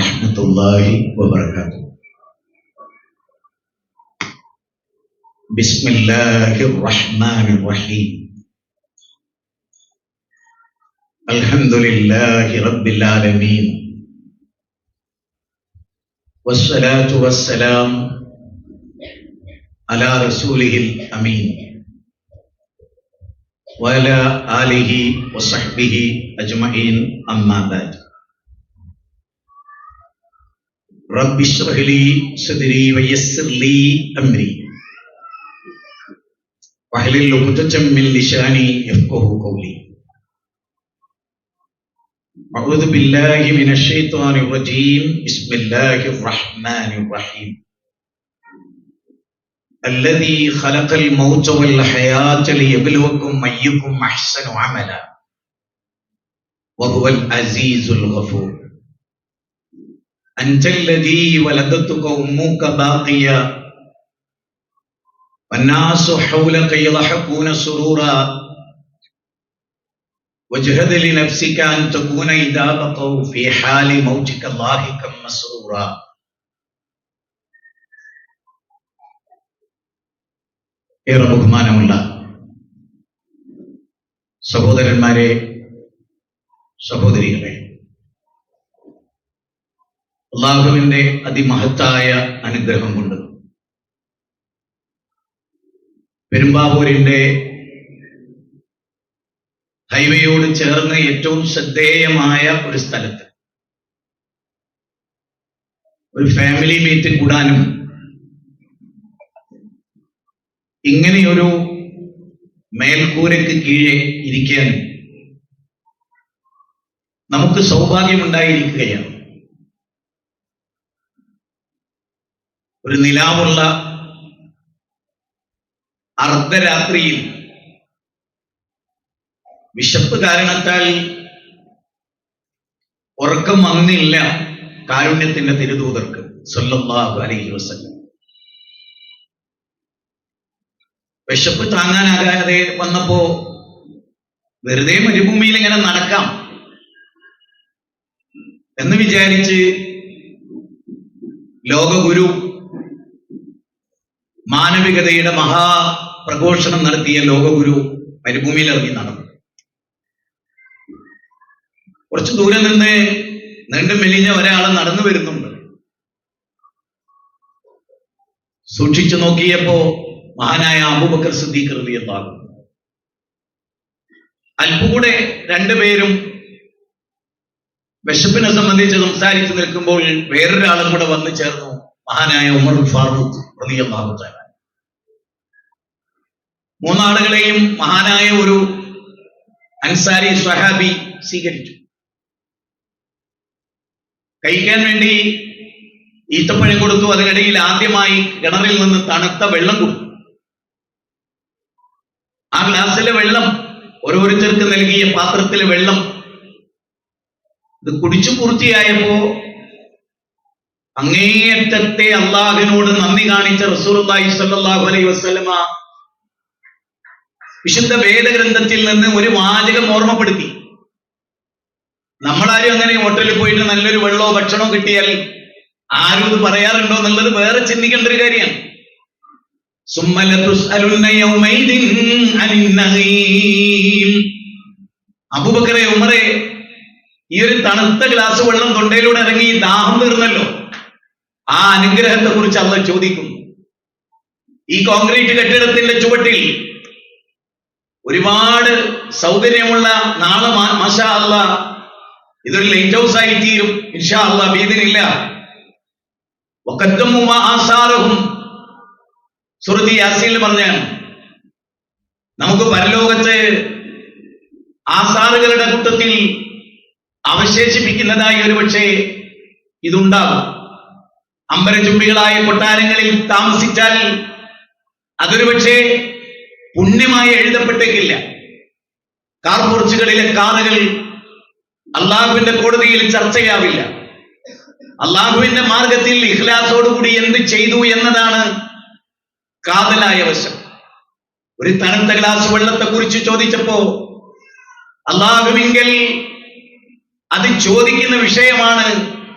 warahmatullahi wabarakatuh. Bismillahirrahmanirrahim. Alhamdulillahi rabbil alamin. Wassalatu wassalam ala rasulihil amin. Wa ala alihi wa sahbihi ajma'in, amma ba'd. Rabbi shrah li sadri wa yassir li amri wahlul 'uqdatam min lisani yafqahu qawli. A'udzu billahi minasy syaithanir rajim. Bismillahir rahmanir rahim. Alladzi khalaqal mauta wal hayata liyabluwakum ayyukum ahsanu amala wa huwal azizul ghafur. Anta alladzi waladatuka ummuka baqiya wan nasu hawlaka yadhakuna surura wajhad li nafsika an takuna idha baqaw fi hali mautika lahikam masrura. ഏറെ ബഹുമാനമുള്ള സഹോദരന്മാരെ, സഹോദരികളെ, അല്ലാഹുവിന്റെ അതിമഹത്തായ അനുഗ്രഹം കൊണ്ട് പെരുമ്പാവൂരിന്റെ ഹൈവേയോട് ചേർന്ന് ഏറ്റവും ശ്രദ്ധേയമായ ഒരു സ്ഥലത്ത് ഒരു ഫാമിലി മീറ്റ് കൂടാനും ഇങ്ങനെയൊരു മേൽക്കൂരയ്ക്ക് കീഴെ ഇരിക്കാനും നമുക്ക് സൗഭാഗ്യമുണ്ടായിരിക്കുകയാണ്. ഒരു നിലാവുള്ള അർദ്ധരാത്രിയിൽ വിശപ്പ് കാരണത്താൽ ഉറക്കം വന്നില്ല കാരുണ്യത്തിന്റെ തിരുദൂതർക്ക് സ്വല്ലല്ലാഹു അലൈഹി വസല്ലം. വിശപ്പ് താങ്ങാനാകാതെ വന്നപ്പോ വെറുതെ മരുഭൂമിയിൽ ഇങ്ങനെ നടക്കാം എന്ന് വിചാരിച്ച് ലോകഗുരു മാനവികതയുടെ മഹാപ്രഘോഷണം നടത്തിയ ലോകഗുരു മരുഭൂമിയിൽ ഇറങ്ങി നടന്നു. കുറച്ചു ദൂരെ നിന്ന് നീണ്ടു മെലിഞ്ഞ ഒരാളെ നടന്നു വരുന്നുണ്ട്. സൂക്ഷിച്ചു നോക്കിയപ്പോ മഹാനായ അബൂബക്കർ സിദ്ദീഖ് റളിയല്ലാഹു അൻഹു. അല്പം കൂടെ രണ്ടുപേരും വിശപ്പിനെ സംബന്ധിച്ച് സംസാരിച്ചു നിൽക്കുമ്പോൾ വേറൊരാളും കൂടെ വന്നു ചേർന്നു, മഹാനായ ഉമർ ഫാറൂഖ് റളിയല്ലാഹു തആല. മൂന്നാളുകളെയും മഹാനായ ഒരു അൻസാരി സ്വഹാബി സ്വീകരിച്ചു. കഴിക്കാൻ വേണ്ടി ഈത്തപ്പഴം കൊടുത്തു. അതിനിടയിൽ ആദ്യമായി കിണറിൽ നിന്ന് തണുത്ത വെള്ളം കൊടുത്തു. ആ ഗ്ലാസ്സിലെ വെള്ളം ഓരോരുത്തർക്ക് നൽകിയ പാത്രത്തിലെ വെള്ളം ഇത് കുടിച്ചു പൂർത്തിയായപ്പോ അങ്ങേയറ്റത്തെ അള്ളാഹുവിനോട് നന്ദി കാണിച്ച റസൂലുള്ളാഹി സ്വല്ലല്ലാഹു അലൈഹി വസല്ലമ വിശുദ്ധ വേദഗ്രന്ഥത്തിൽ നിന്ന് ഒരു വാചകം ഓർമ്മപ്പെടുത്തി. നമ്മളാരും അങ്ങനെ ഹോട്ടലിൽ പോയിട്ട് നല്ലൊരു വെള്ളമോ ഭക്ഷണമോ കിട്ടിയാൽ ആരും ഇത് പറയാറുണ്ടോ എന്നുള്ളത് വേറെ ചിന്തിക്കേണ്ട ഒരു കാര്യമാണ്. അബൂബക്കറെ, ഉമറെ, ഈ ഒരു തണുത്ത ഗ്ലാസ് വെള്ളം തൊണ്ടയിലൂടെ ഇറങ്ങി ദാഹം തീർന്നല്ലോ. ആ അനുഗ്രഹത്തെ കുറിച്ച് അല്ലാഹു ചോദിക്കുന്നു. ഈ കോൺക്രീറ്റ് കെട്ടിടത്തിന്റെ ചുവട്ടിൽ ഒരുപാട് സൗന്ദര്യമുള്ള നാളെ മാഷാ അല്ലാഹ് ഇതൊരു ലൈറ്റ് ഹൗസ് ആയി തീരും ഇൻഷാ അല്ലാഹ് ബിഇദ്നില്ലാഹ്. വഖദ്ദമു മാ ആസാറഹും സൂറത്ത് യാസീനിൽ പറഞ്ഞാണ് നമുക്ക് പരലോകത്ത് ആസാറുകളുടെ കൂട്ടത്തിൽ അവശേഷിപ്പിക്കുന്നതായി ഒരുപക്ഷെ ഇതുണ്ടാകും. അമ്പരചുംബികളായ കൊട്ടാരങ്ങളിൽ താമസിച്ചാൽ അതൊരു പക്ഷേ പുണ്യമായി എഴുതപ്പെട്ടേക്കില്ല. കാർപോർച്ചുകളിലെ കാറുകൾ അള്ളാഹുവിന്റെ കോടതിയിൽ ചർച്ചയാവില്ല. അള്ളാഹുവിന്റെ മാർഗത്തിൽ ഇഖ്ലാസോടുകൂടി എന്ത് ചെയ്തു എന്നതാണ് കാതലായ വശം. ഒരു തണുത്ത ഗ്ലാസ് വെള്ളത്തെ കുറിച്ച് ചോദിച്ചപ്പോ അള്ളാഹുവിങ്കൽ അത് ചോദിക്കുന്ന വിഷയമാണ്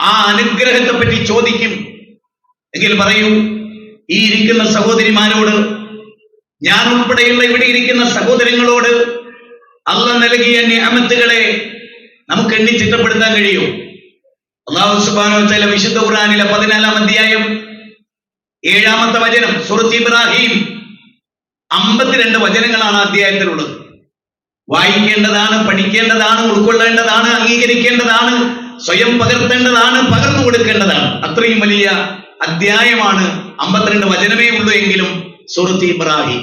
ആ അനുഗ്രഹത്തെ പറ്റി ചോദിക്കും. എങ്കിൽ പറയൂ, ഈ ഇരിക്കുന്ന സഹോദരിമാരോട്, ഞാൻ ഉൾപ്പെടെയുള്ള ഇവിടെ ഇരിക്കുന്ന സഹോദരങ്ങളോട് അല്ലാഹു നൽകിയ നിഅമത്തുകളെ നമുക്ക് എണ്ണി ചിട്ടപ്പെടുത്താൻ കഴിയും? അല്ലാഹു സുബ്ഹാനഹു വ തആല വിശുദ്ധ ഖുർആനിലെ 14-ാം അധ്യായം 7-ാമത്തെ വചനം, സൂറത്ത് ഇബ്രാഹിം, 52 വചനങ്ങളാണ് അധ്യായത്തിലുള്ളത്. വായിക്കേണ്ടതാണ്, പഠിക്കേണ്ടതാണ്, ഉൾക്കൊള്ളേണ്ടതാണ്, അംഗീകരിക്കേണ്ടതാണ്, സ്വയം പകർത്തേണ്ടതാണ്, പകർന്നു കൊടുക്കേണ്ടതാണ്. അത്രയും വലിയ അധ്യായമാണ്. 52 വചനമേ ഉള്ളൂ എങ്കിലും സൂറത്ത് ഇബ്രാഹിം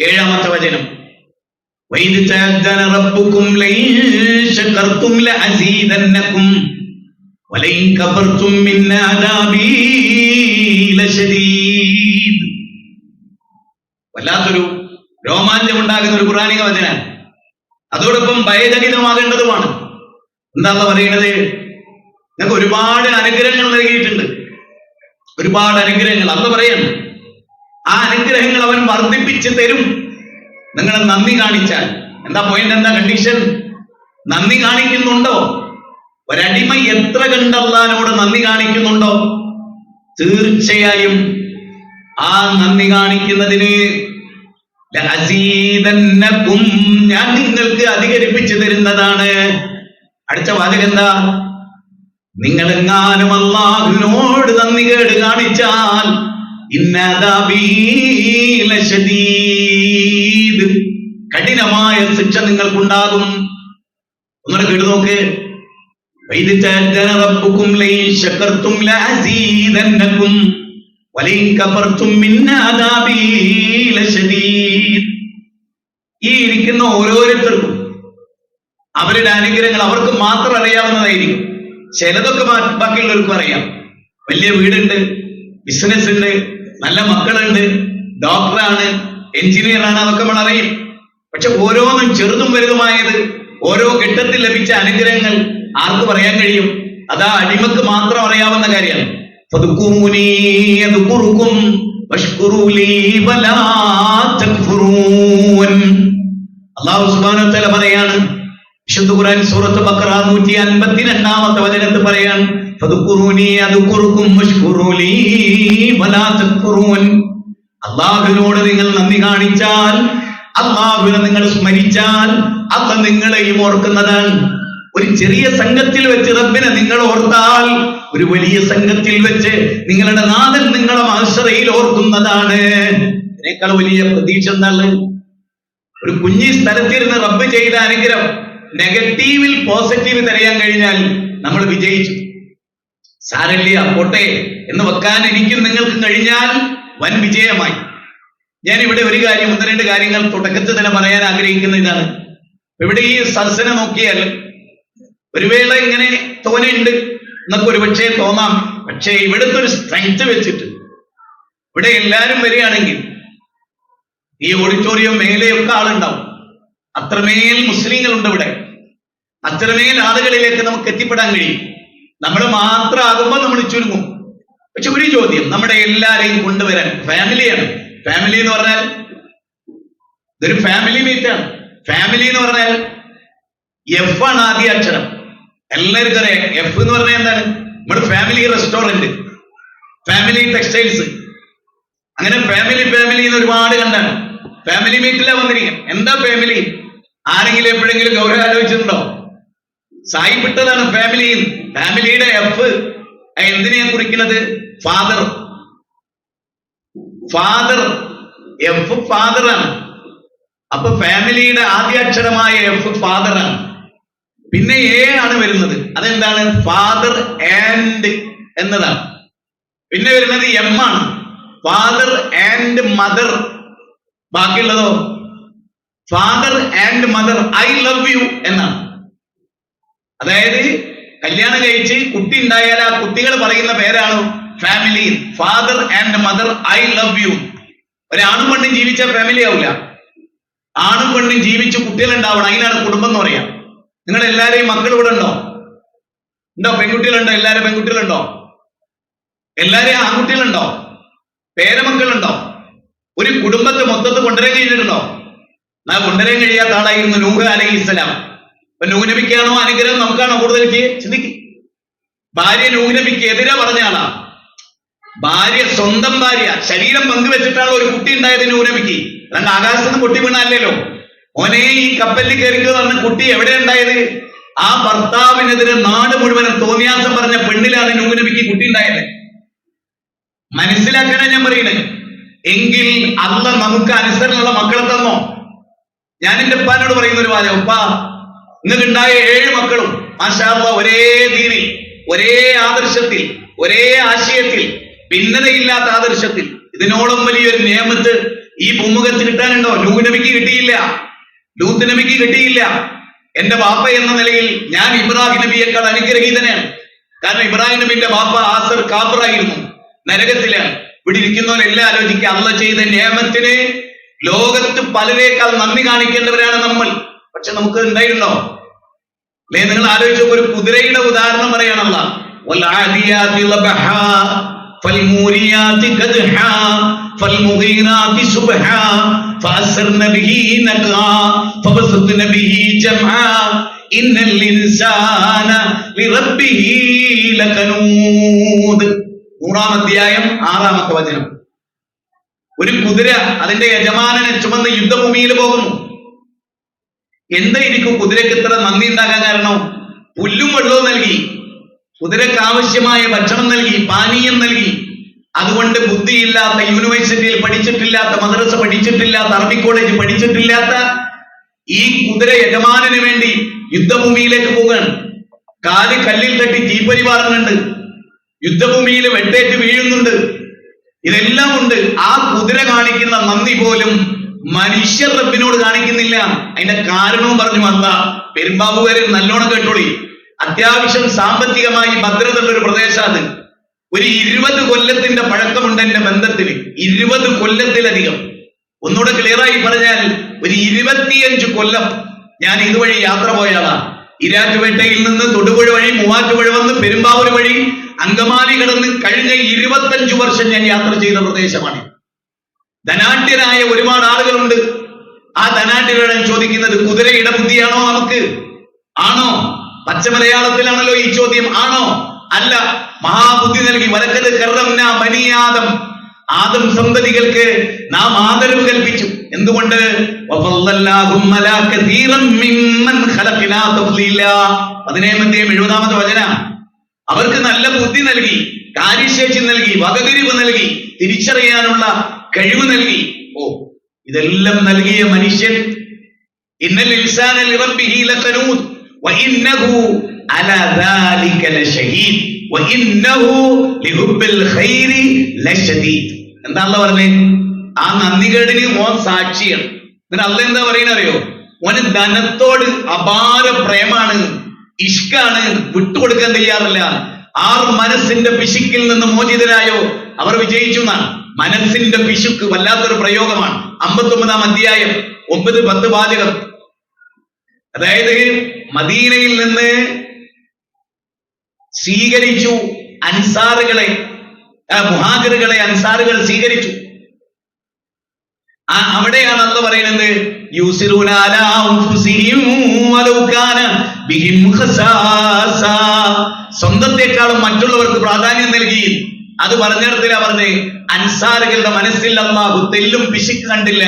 7-ാമത്തെ വചനം, وَإِذْ تَأَذَّنَ رَبُّكُمْ لَئِن شَكَرْتُمْ لَأَزِيدَنَّكُمْ وَلَئِن كَفَرْتُمْ إِنَّ عَذَابِي لَشَدِيدٌ. വല്ലാത്തൊരു രോമാഞ്ചമുണ്ടാകുന്ന ഒരു ഖുർആനിക വചനം, അതോടൊപ്പം ഭയജനിതമാകേണ്ടതുമാണ്. എന്താണെന്ന് പറയുന്നത്? നിങ്ങൾക്ക് ഒരുപാട് അനുഗ്രഹങ്ങൾ നൽകിയിട്ടുണ്ട്, ഒരുപാട് അനുഗ്രഹങ്ങൾ. അന്ന് പറയാണ്, ആ അനുഗ്രഹങ്ങൾ അവൻ വർദ്ധിപ്പിച്ച് തരും നിങ്ങൾ നന്ദി കാണിച്ചാൽ. എന്താ പോയിന്റ്? എന്താ കണ്ടീഷൻ? നന്ദി കാണിക്കുന്നുണ്ടോ? ഒരടിമ എത്ര കണ്ട് അല്ലാഹുവിനോട് നന്ദി കാണിക്കുന്നുണ്ടോ, തീർച്ചയായും ആ നന്ദി കാണിക്കുന്നതിന് ലഅസീദന്നകും, ഞാൻ നിങ്ങൾക്ക് അധികരിപ്പിച്ചു തരുന്നതാണ്. അടുത്ത വാചകം എന്താ? നിങ്ങൾ എങ്ങാനും അല്ലാഹുവിനോട് നന്ദി കേട് കാണിച്ചാൽ ഇന്നദാബീ ലശദീദ്, കഠിനമായ ശിക്ഷ നിങ്ങൾക്കുണ്ടാകും. ഒന്നുകൂടെ കേട്ടു നോക്ക്. വഇദ് തഅദ്ദന റബ്ബുകും ലഇൻ ശകർതും ലഅസീദന്നകും വലഇൻ കഫർതും മിന്നദാബീ ലശദീദ്. ഈ ഇരിക്കുന്ന ഓരോരുത്തർക്കും അവരുടെ അനുഗ്രഹങ്ങൾ അവർക്ക് മാത്രം അറിയാവുന്നതായിരിക്കും. ചിലതൊക്കെ ബാക്കിയുള്ളവർക്കും അറിയാം. വലിയ വീടുണ്ട്, ബിസിനസ് ഉണ്ട്, നല്ല മക്കളുണ്ട്, ഡോക്ടറാണ്, എഞ്ചിനീയറാണ്, അതൊക്കെ നമ്മൾ അറിയും. പക്ഷെ ഓരോന്നും ചെറുതും വലുതുമായത് ഓരോ ഘട്ടത്തിൽ ലഭിച്ച അനുഗ്രഹങ്ങൾ ആർക്ക് പറയാൻ കഴിയും? അതാ അടിമക്ക് മാത്രം അറിയാവുന്ന കാര്യമാണ്. ഫദ്കുറൂനി അദ്കുറുകും വഷ്കുറൂ ലീ വലാ തക്ഫുറൂൻ. അല്ലാഹു സുബ്ഹാനഹു വ തആല പറയാണ്, വിശുദ്ധ ഖുർആൻ സൂറത്ത് ബഖറ 152-ാമത്തെ വചനത്തിൽ പറയാണ്, ഫദ്കുറൂനി അദ്കുറുകും വഷ്കുറൂ ലീ വലാ തക്ഫുറൂൻ. അല്ലാഹുവിനോട് നിങ്ങൾ നന്ദി കാണിച്ചാൽ, അല്ലാഹുവിനെ നിങ്ങൾ സ്മരിച്ചാൽ, അല്ലാഹു നിങ്ങളെയും ഓർക്കുന്നതാണ്. ഒരു ചെറിയ സംഘത്തിൽ വെച്ച് റബ്ബിനെ നിങ്ങൾ ഓർത്താൽ, ഒരു വലിയ സംഘത്തിൽ വെച്ച് നിങ്ങളുടെ നാഥൻ നിങ്ങളെ മഹ്ശറയിൽ ഓർക്കുന്നതാണ്. ഇതിനേക്കാൾ വലിയ പ്രതീക്ഷ എന്താണ്? ഒരു കുഞ്ഞി സ്ഥലത്തിരുന്ന് റബ്ബ് ചെയ്ത അനുഗ്രഹം നെഗറ്റീവിൽ പോസിറ്റീവ് തരയാൻ കഴിഞ്ഞാൽ നമ്മൾ വിജയിച്ചു. സാരല്യ പോട്ടെ എന്ന് വെക്കാൻ എനിക്കും നിങ്ങൾക്കും കഴിഞ്ഞാൽ വൻ വിജയമായി. ഞാൻ ഇവിടെ ഒരു കാര്യം, 1-2 കാര്യങ്ങൾ തുടക്കത്തിൽ തന്നെ പറയാൻ ആഗ്രഹിക്കുന്ന ഇതാണ്. ഇവിടെ ഈ സദസ്സിനെ നോക്കിയാൽ ഒരു വേള ഇങ്ങനെ തോന്നുന്നുണ്ട് എന്നൊക്കെ ഒരുപക്ഷെ തോന്നാം. പക്ഷേ ഇവിടുത്തെ ഒരു സ്ട്രെങ്ത് വെച്ചിട്ട് ഇവിടെ എല്ലാവരും വരികയാണെങ്കിൽ ഈ ഓഡിറ്റോറിയം മേലെയൊക്കെ ആളുണ്ടാവും. അത്രമേൽ മുസ്ലിങ്ങളുണ്ട് ഇവിടെ. അത്രമേൽ ആളുകളിലേക്ക് നമുക്ക് എത്തിപ്പെടാൻ കഴിയും. നമ്മൾ മാത്രമാകുമ്പോൾ നമ്മൾ ചുരുങ്ങും. പക്ഷെ ഒരു ചോദ്യം, നമ്മുടെ എല്ലാരെയും കൊണ്ടുവരാൻ ഫാമിലിയാണ്. ഫാമിലി എന്ന് പറഞ്ഞാൽ ഇതൊരു ഫാമിലി മീറ്റാണ്. ഫാമിലി എന്ന് പറഞ്ഞാൽ എഫ് ആണ് ആദ്യ അക്ഷരം. എല്ലാവർക്കും അറിയാം എഫ് എന്ന് പറഞ്ഞാൽ എന്താണ്? നമ്മുടെ ഫാമിലി റെസ്റ്റോറന്റ്, ഫാമിലി ടെക്സ്റ്റൈൽസ്, അങ്ങനെ ഫാമിലി എന്ന് ഒരുപാട് കണ്ടാണ്. ഫാമിലി മീറ്റിലാ വന്നിരിക്കുക. എന്താ ഫാമിലി? ആരെങ്കിലും എപ്പോഴെങ്കിലും ഗൗരവം ആലോചിച്ചിട്ടുണ്ടോ? സായി വിട്ടതാണ് ഫാമിലി. ഫാമിലിയുടെ എഫ് എന്തിനെയാ കുറിക്കുന്നത്? ഫാദർ. എഫ് ഫാദറാണ്. അപ്പൊ ഫാമിലിയുടെ ആദ്യാക്ഷരമായ എഫ് ഫാദറാണ്. പിന്നെ എ ആണ് വരുന്നത്. അതെന്താണ്? ഫാദർ ആൻഡ് എന്നതാണ്. പിന്നെ വരുന്നത് എം ആണ്, ഫാദർ ആൻഡ് മദർ. ബാക്കിയുള്ളതോ father and mother I love you എന്നാണ്. അതായത് കല്യാണം കഴിച്ച് കുട്ടി ഉണ്ടായാൽ ആ കുട്ടികൾ പറയുന്ന പേരാണ് family. Father and mother I love U. ഒരാണും പെണ്ണും ജീവിച്ച ഫാമിലി ആവില്ല. ആണും പെണ്ണും ജീവിച്ച് കുട്ടികൾ ഉണ്ടാവണം. അതിനാണ് കുടുംബം എന്ന് പറയാം. നിങ്ങൾ എല്ലാവരെയും മക്കൾ ഇവിടെ ഉണ്ടോ? പെൺകുട്ടികളുണ്ടോ? എല്ലാവരും പെൺകുട്ടികളുണ്ടോ? എല്ലാവരെയും ആൺകുട്ടികളുണ്ടോ? പേരമക്കളുണ്ടോ? ഒരു കുടുംബത്തെ മൊത്തത്തിൽ കൊണ്ടുവരാൻ കഴിഞ്ഞിട്ടുണ്ടോ? കൊണ്ടുവരാൻ കഴിയാത്ത ആളായിരുന്നു നൂഹ് അലൈഹിസ്സലാം. അപ്പൊ നൂഹ് നബിക്കാണോ അനുഗ്രഹം, നമുക്കാണോ കൂടുതൽ ചിന്തിക്കും? ഭാര്യ നൂനബിക്ക് എതിരെ പറഞ്ഞ ആളാ. ഭാര്യ, സ്വന്തം ഭാര്യ, ശരീരം പങ്കുവെച്ചിട്ടാണ് ഒരു കുട്ടി ഉണ്ടായത് നൂനബിക്ക്. അല്ലാണ്ട് ആകാശത്ത് നിന്ന് പൊട്ടി വീണല്ലോ. ഓനെ ഈ കപ്പലിൽ കയറിക്കോ പറഞ്ഞ കുട്ടി എവിടെ ഉണ്ടായത്? ആ ഭർത്താവിനെതിരെ നാട് മുഴുവനും തോന്നിയാസം പറഞ്ഞ പെണ്ണിലാണ് നൂനബിക്ക് കുട്ടി ഉണ്ടായത്. മനസ്സിലാക്കണേ ഞാൻ പറയുന്നത്. എങ്കിൽ അല്ല നമുക്ക് അനുസരണമുള്ള മക്കളെ തന്നോ? ഞാൻ എന്റെ ഉപ്പാനോട് പറയുന്ന ഒരു വാചകം, ഉപ്പ നിങ്ങൾക്ക് ഉണ്ടായ 7 മക്കളും മാഷാ അല്ലാഹ് ഒരേ ദീനിൽ, ഒരേ ആദർശത്തിൽ, ഒരേ ആശയത്തിൽ, ഭിന്നതയില്ലാത്ത ആദർശത്തിൽ. ഇതിനോളം വലിയൊരു നിയമത്ത് ഈ ഭൂമുഖത്ത് കിട്ടാനുണ്ടോ? നൂഹ് നബിക്ക് കിട്ടിയില്ല, ലൂത്ത് നബിക്ക് കിട്ടിയില്ല. എന്റെ ബാപ്പ എന്ന നിലയിൽ ഞാൻ ഇബ്രാഹിം നബിയേക്കാൾ അനുഗ്രഹീതനാണ്. കാരണം ഇബ്രാഹിം നബിന്റെ ബാപ്പ ആസർ കാഫറായിരുന്നു, നരകത്തിലാണ്. ഇവിടെ ഇരിക്കുന്നവരെല്ലാം ആലോചിക്കുക, അള്ള ചെയ്ത നിയമത്തിന് ലോകത്ത് പലരേക്കാൾ നന്ദി കാണിക്കേണ്ടവരാണ് നമ്മൾ. പക്ഷെ നമുക്ക് ഉണ്ടായിരുന്നോ? അല്ലെ, നിങ്ങൾ ആലോചിച്ച ഒരു കുതിരയുടെ ഉദാഹരണം പറയണല്ല. فالموريات قدحا فالمغيرات صبحا فأسرن به نقعا فبسطن به جمعا إن الإنسان لربه لكنود. 3-ാം അധ്യായം 6-ാമത്തെ വചനം. ഒരു കുതിര അതിന്റെ യജമാനനെ ചുമന്ന് യുദ്ധഭൂമിയിൽ പോകുന്നു. എന്തായിരിക്കും കുതിരക്ക് ഇത്ര നന്ദി ഉണ്ടാകാൻ കാരണം? പുല്ലും വെള്ളവും നൽകി, കുതിരക്ക് ആവശ്യമായ ഭക്ഷണം നൽകി, പാനീയം നൽകി. അതുകൊണ്ട് ബുദ്ധിയില്ലാത്ത, യൂണിവേഴ്സിറ്റിയിൽ പഠിച്ചിട്ടില്ലാത്ത, മദ്രസ പഠിച്ചിട്ടില്ലാത്ത, അറബി കോളേജ് പഠിച്ചിട്ടില്ലാത്ത ഈ കുതിര യജമാനന് വേണ്ടി യുദ്ധഭൂമിയിലേക്ക് പോവുകയാണ്. കാല് കല്ലിൽ തട്ടി തീപ്പൊരി പാറുന്നുണ്ട്, യുദ്ധഭൂമിയിൽ വെട്ടേറ്റ് വീഴുന്നുണ്ട്. ഇതെല്ലാം ഉണ്ട്. ആ കുതിര കാണിക്കുന്ന നന്ദി പോലും മനുഷ്യർ റബ്ബിനോട് കാണിക്കുന്നില്ല. അതിന്റെ കാരണവും പറഞ്ഞു വന്ന പെരുമ്പാവൂരിൽ നല്ലോണം കേട്ടോളി. അത്യാവശ്യം സാമ്പത്തികമായി ഭദ്രതയുള്ള ഒരു പ്രദേശമാണ്. ഒരു 20 കൊല്ലത്തിന്റെ പഴക്കമുണ്ട് എന്റെ ബന്ധത്തിന്, 20 കൊല്ലത്തിലധികം. ഒന്നുകൂടെ ക്ലിയറായി പറഞ്ഞാൽ ഒരു 25 കൊല്ലം ഞാൻ ഇതുവഴി യാത്ര പോയതാണ്. ഇരാറ്റുപേട്ടയിൽ നിന്ന് തൊടുപുഴ വഴി മൂവാറ്റുപുഴ വന്ന് പെരുമ്പാവൂർ വഴി അങ്കമാലി കടന്ന് കഴിഞ്ഞ 25 വർഷം ഞാൻ യാത്ര ചെയ്ത പ്രദേശമാണ്. ധനാഢ്യരായ ഒരുപാട് ആളുകളുണ്ട്. ആ ധനാഢ്യരോട് ചോദിക്കുന്നത്, കുതിരയുടെ ബുദ്ധിയാണോ നമുക്ക്? ആണോ? പച്ച മലയാളത്തിലാണല്ലോ ഈ ചോദ്യം. ആണോ? അല്ല. മഹാബുദ്ധി നൽകി. വലക്കത് കറംനാ ബനീ ആദം, ആദം സന്തതികൾക്ക് നാം ആദരവ് കൽപ്പിച്ചു. എന്തുകൊണ്ട്? 17-ാമത്തെ വചന. അവർക്ക് നല്ല ബുദ്ധി നൽകി, കാര്യശേഷി നൽകി, വകതിരിവ് നൽകി, തിരിച്ചറിയാനുള്ള കഴിവ് നൽകി. ഓ, ഇതെല്ലാം നൽകിയ മനുഷ്യൻ ഇന്നൽ ഇൻസാന ലിറബ്ബിഹി ലകനൂദ് വഇന്നഹു അലാ ദാലിക ലശഹീദ് വഇന്നഹു ലിഹുബ്ബിൽ ഖൈരി ലശദീദ്. എന്താ അല്ലാഹ് പറഞ്ഞേ? ആ നന്ദികേടിന് ഓൻ സാക്ഷിയാണ്. എന്നിട്ട് അല്ലാഹ് എന്താ പറയുന്നത് അറിയോ? ഓന് ധനത്തോട് അപാര പ്രേമാണ്, ഇഷ്കാണ്, വിട്ടുകൊടുക്കാൻ തയ്യാറില്ല. ആർ മനസ്സിന്റെ പിശുക്കിൽ നിന്ന് മോചിതരായോ അവർ വിജയിച്ചു എന്നാണ്. മനസ്സിന്റെ പിശുക്ക് വല്ലാത്തൊരു പ്രയോഗമാണ്. 59-ാം അധ്യായം 9-10 വാചകം. അതായത് മദീനയിൽ നിന്ന് സ്വീകരിച്ചു അൻസാറുകളെ, മുഹാജിറുകളെ അൻസാറുകൾ സ്വീകരിച്ചു. അവിടെയാണ് അല്ലാഹ് പറയുന്നത്, യൂസിറൂന അലാ അൻഫുസിഹിം വലൗ കാന ബിഹിം ഖസാസ. സ്വന്തത്തെക്കാളും മറ്റുള്ളവർക്ക് പ്രാധാന്യം നൽകി. അത് പറഞ്ഞിടത്തില്ല പറഞ്ഞേ, അൻസാറുകളുടെ മനസ്സിൽ അല്ലാഹു തെല്ലും പിശുക്ക് കണ്ടില്ല.